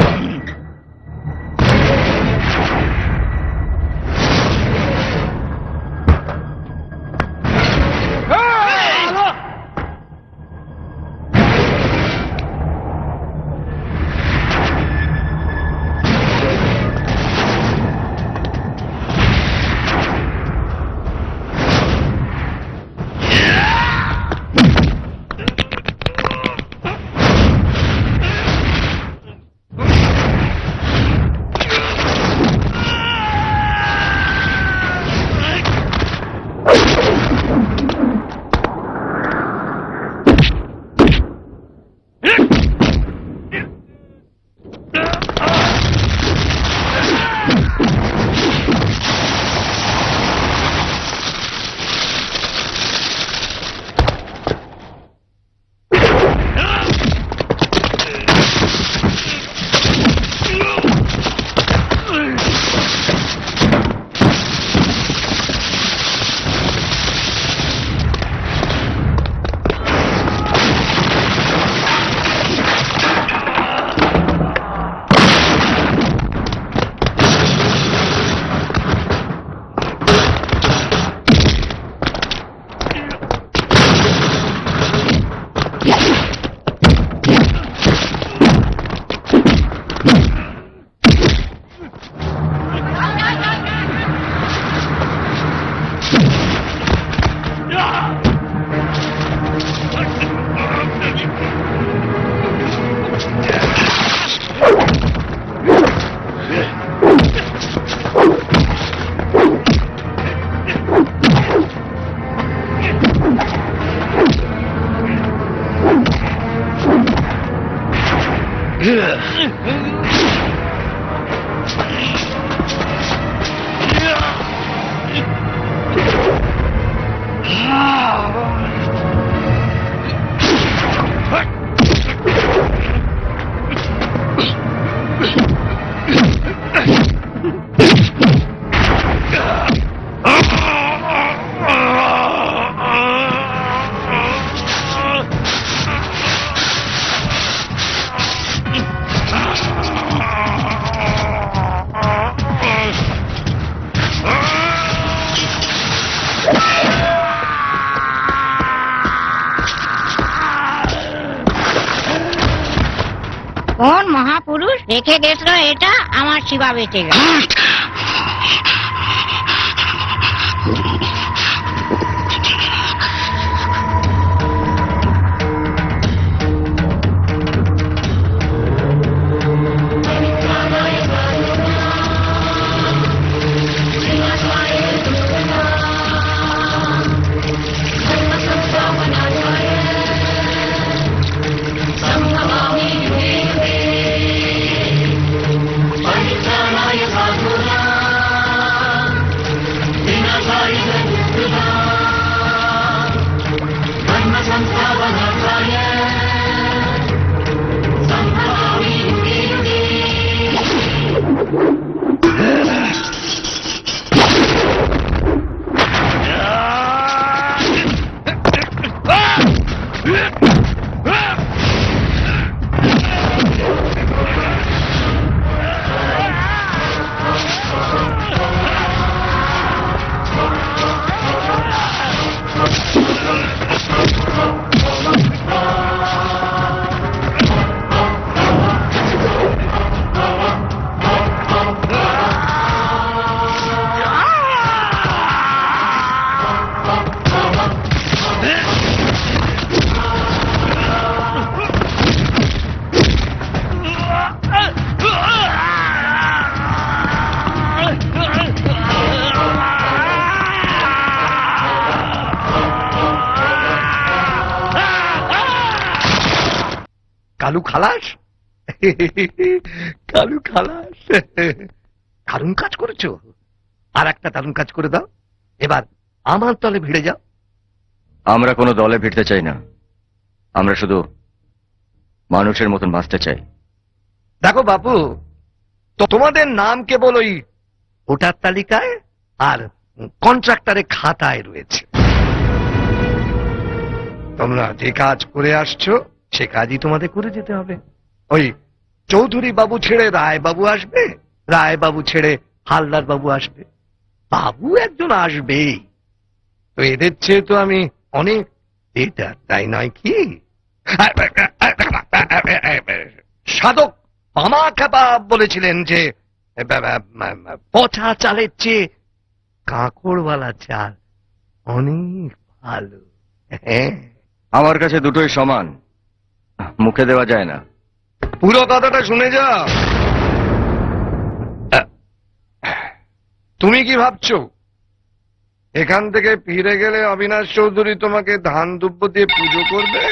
কোন মহাপুরুষ রেখে গেছিল এটা? আমার শিবা বেঁচে গেল। কালু খালাস, কালু খালাস, দারুণ কাজ করেছো। আর একটা দারুণ কাজ করে দাও, এবার আমার দলে ভিড়ে যাও। আমরা কোনো দলে ভিড়তে চাই না, আমরা শুধু মানুষের মতন বাঁচতে চাই। দেখো বাপু, তো তোমাদের নাম কেবল ওই ভোটার তালিকায় আর কন্ট্রাক্টরের খাতায় রয়েছে। তোমরা যে কাজ করে আসছো সে কাজই তোমাদের করে যেতে হবে। ওই চৌধুরী বাবু ছেড়ে রায় বাবু আসবে, রায় বাবু ছেড়ে হালদার বাবু আসবে, বাবু একজন আসবেই। তো এদের চেয়ে তো আমি অনেক বেটার, তাই নয় কি? সাধক পামা খাপা বলেছিলেন যে পচা চালের চেয়ে কাঁকড়ওয়ালা চাল অনেক ভালো। হ্যাঁ, আমার কাছে দুটোই সমান, মুখে দেওয়া যায় না। পুরো কথাটা শুনে যাও। তুমি কি ভাবছো এখান থেকে ফিরে গেলে অবিনাশ চৌধুরী তোমাকে ধান দুব্য দিয়ে পুজো করবে?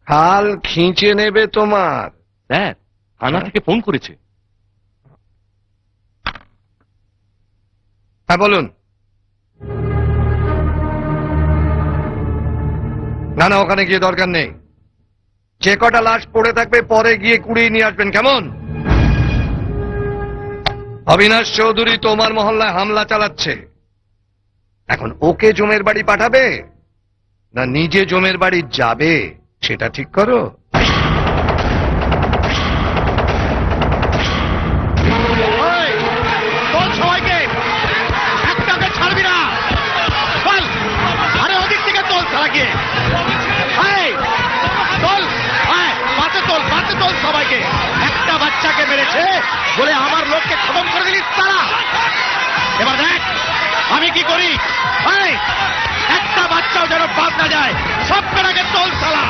খাল খিঁচে নেবে তোমার। স্যার, থানা থেকে ফোন করেছে। হ্যাঁ বলুন। না না, ওখানে গিয়ে দরকার নেই। যে কটা লাশ পড়ে থাকবে পরে গিয়ে কুড়িয়ে নিয়ে আসবেন, কেমন? অবিনাশ চৌধুরী তোমার মহল্লায় হামলা চালাচ্ছে। এখন ওকে জমের বাড়ি পাঠাবে না নিজে জমের বাড়ি যাবে সেটা ঠিক করো। সবাইকে একটাকে ছাড়বি না, আরে ওদিক থেকে তোল ছাড়া গিয়ে তোল সবাইকে। একটা বাচ্চাকে মেরেছে বলে আমার লোককে খতম করে দিলিস তারা। এবার দেখ আমি কি করি। একটা বাচ্চাও যেন বাদ না যায়, সব পেরাকে তোল সালা।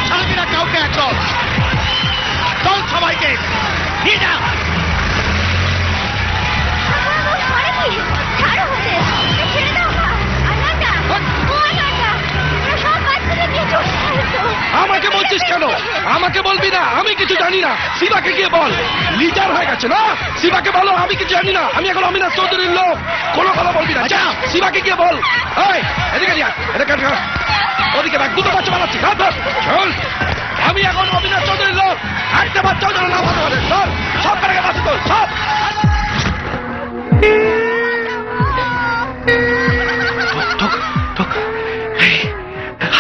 ছাড়বি না কাউকে, একদম তোল সবাইকে, নিয়ে যা। ছাড়ো ওদের, ছেড়ে দাও না। আল্লাহটা, ও আল্লাহটা, সব বাচ্চাদের নিয়ে শিবাকে বলবি না, আমি কিছু জানি না। শিবাকে গিয়ে বল, লিডার হয়ে গেছে না? শিবাকে বলো আমি কিছু জানি না, আমি এখন অবিনাশ চৌধুরীর লোক। কোনো কথা বলবি না, যা শিবাকে গিয়ে বল। এই এদিকে যা, এদিকে যা। ওদিকে দেখ, দুটো বাচ্চা বানাচ্ছি। চল, আমি এখন অবিনাশ চৌধুরীর লোক। একটা বাচ্চাও যেন না ভালো হবে। ধর, সব কটাকে বাঁচে তোর, সব।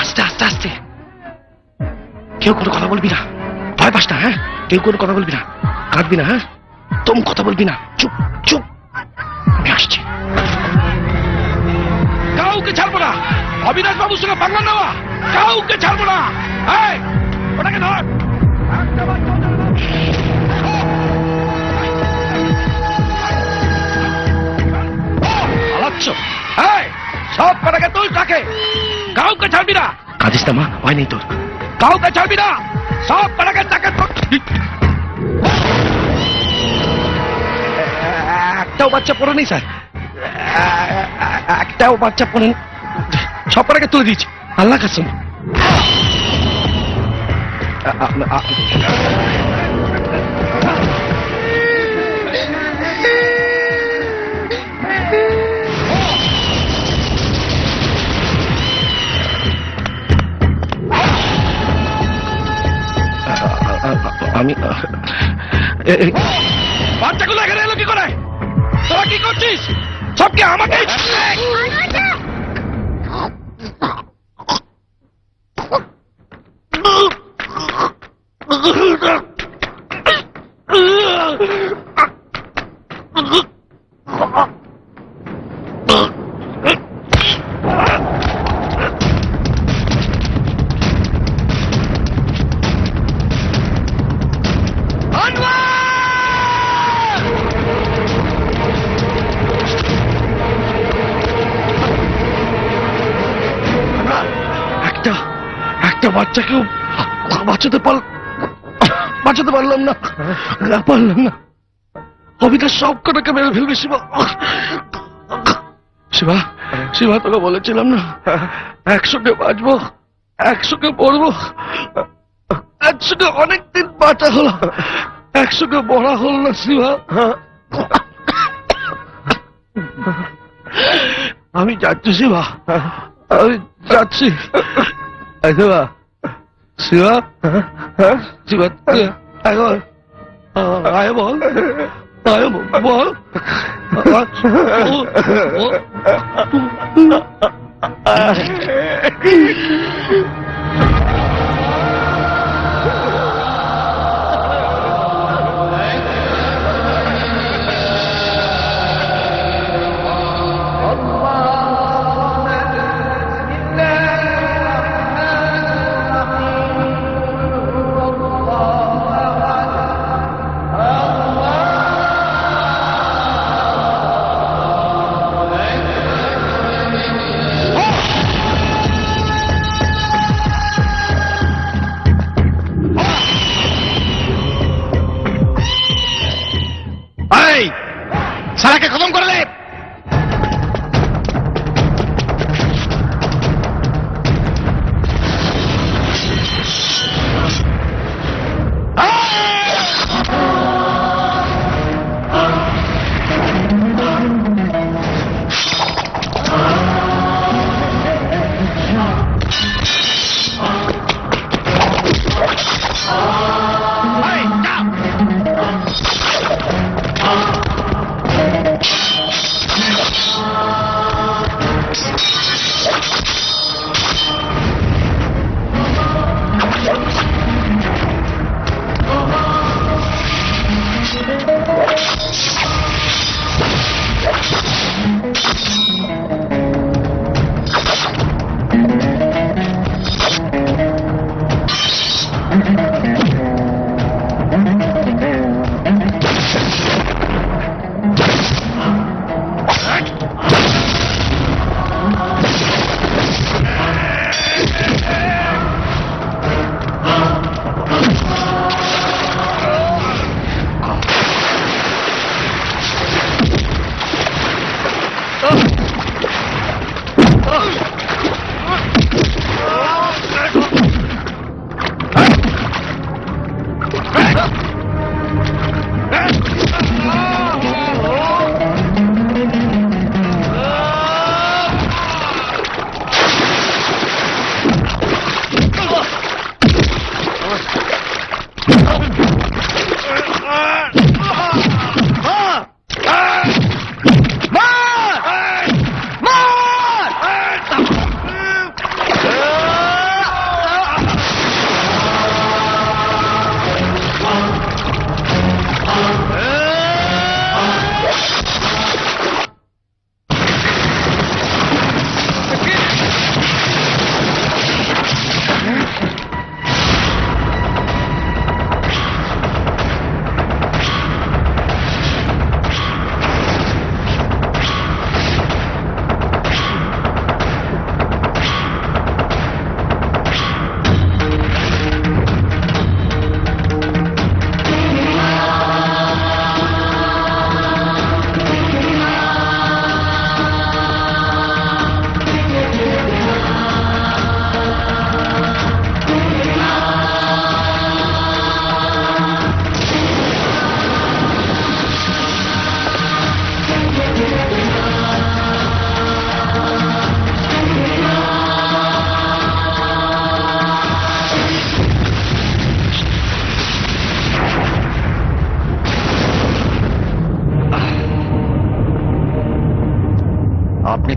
আস্তে আস্তে আস্তে, কেউ কোনো কথা বলবি না, ভয় পাস না। হ্যাঁ, কেউ কোনো কথা বলবি না, কাঁদবি না। হ্যাঁ, তুমি কথা বলবি না, চুপ চুপ। আমি আসছি, কাউকে ছাড়বো না। অবিনাশ বাবুর সঙ্গে পাঙ্গা নেওয়া, কাউকে ছাড়বো না। এই, ওটাকে ধর। একটা বাচ্চাও যেন না- পালাচ্ছ? এই, সব কটাকে তুই তাকে, কাউকে ছাড়বি না। কাঁদিস না মা, ভয় নেই তোর। কাউকে ছাড়বি না, সব কটাকে তাকে। একটাও বাচ্চা পড়ে নেই স্যার, একটাও বাচ্চা পড়ে নেই। সব কটাকে তুলে দিচ্ছি, আল্লাহ কাসম। আমি বাচ্চাগুলো এখানে এলো কি করে? তোরা কি করছিস? সবকে আমাকে একটা বাচ্চাকেও বাঁচাতে পারলাম না। অবিনাশ সব কটাকে মেরে ফেলবে। শিবা, শিবা, শিবা, তোকে বলেছিলাম না একসঙ্গে বাঁচবো, একসঙ্গে পড়বো, একসঙ্গে অনেকদিন বাঁচা হলো, একসঙ্গে বড়া হল না। শিবা, আমি যাচ্ছি। শিবা, আমি যাচ্ছি। শিবা, শিবা, শিবা, এখন আয় বল, আয় বল।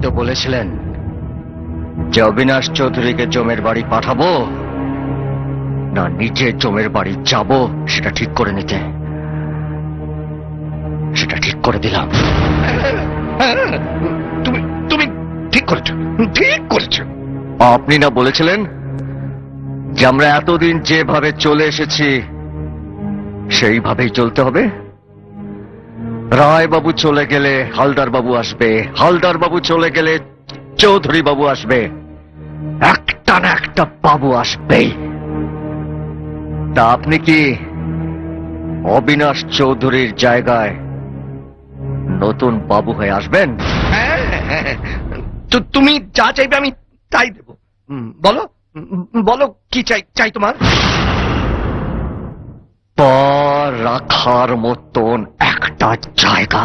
তো বলেছিলেন যে অবিনাশ চৌধুরীকে জমের বাড়ি পাঠাবো না নিজে জমের বাড়ি যাব সেটা ঠিক করে নিতে। সেটা ঠিক করে দিলাম। তুমি তুমি ঠিক করেছো, ঠিক করেছো। আপনি না বলেছিলেন যে আমরা এতদিন যেভাবে চলে এসেছি সেইভাবেই চলতে হবে? রায় বাবু চলে গেলে হালদার বাবু আসবে, হালদার বাবু চলে গেলে চৌধুরী বাবু আসবে, একটা না একটা বাবু আসবেই। তা আপনি কি অবিনাশ চৌধুরীর জায়গায় নতুন বাবু হয়ে আসবেন? তো তুমি যা চাইবে আমি তাই দেব। বলো, বলো কি চাই চাই তোমার? পা রাখার মতন একটা জায়গা।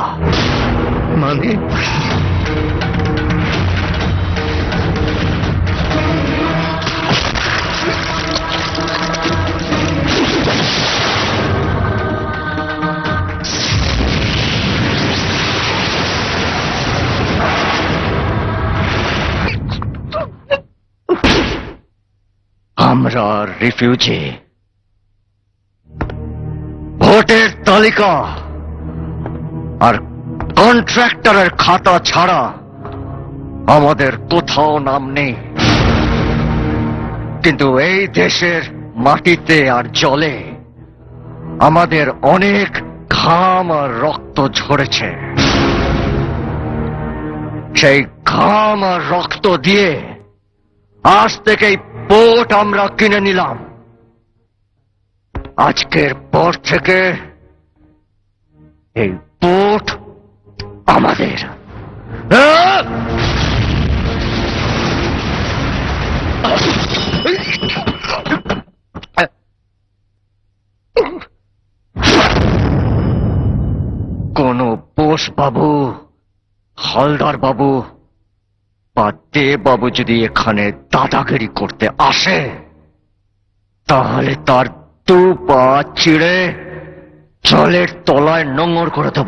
মানে আমরা রিফিউজি, ভোটের তালিকা আর কন্ট্রাক্টরের খাতা ছাড়া আমাদের কোথাও নাম নেই। কিন্তু এই দেশের মাটিতে আর জলে আমাদের অনেক ঘাম আর রক্ত ঝরেছে। সেই ঘাম আর রক্ত দিয়ে আজ থেকেই পোর্ট আমরা কিনে নিলাম। আজকের পর থেকে এই পোর্ট আমাদের। কোন বোস বাবু, হালদার বাবু বা দেব বাবু যদি এখানে দাদাগিরি করতে আসে তাহলে তার দু পা চিড়ে জলের তলায় নোংর করে দেব।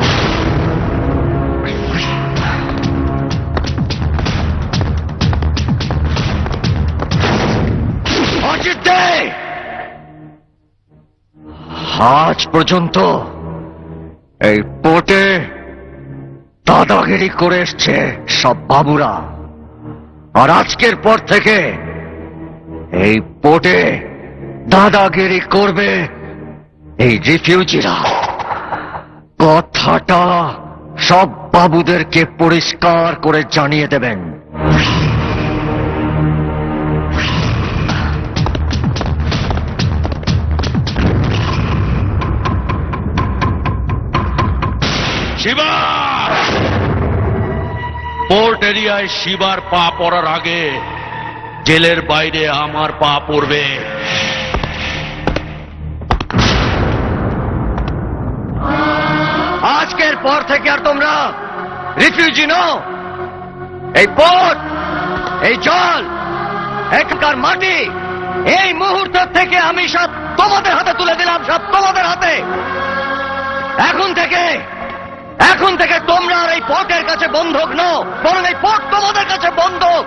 অজিত দে, আজ পর্যন্ত এই পোর্টে দাদাগিরি করে এসছে সব বাবুরা, আর আজকের পর থেকে এই পোর্টে দাদাগিরি করবে এই রিফিউজিরা। কথাটা সব বাবুদেরকে পরিষ্কার করে জানিয়ে দেবেন। শিবা, পোর্ট এরিয়ায় শিবার পা পড়ার আগে জেলের বাইরে আমার পা পড়বে। আজকের পর থেকে আর তোমরা রিফিউজি নও। এই পোর্ট, এই জল, এখানকার মাটি এই মুহূর্ত থেকে আমি সব তোমাদের হাতে তুলে দিলাম, সব তোমাদের হাতে। এখন থেকে তোমরা আর এই পোর্টের কাছে বন্ধক নও, বরং এই পোর্ট তোমাদের কাছে বন্ধক।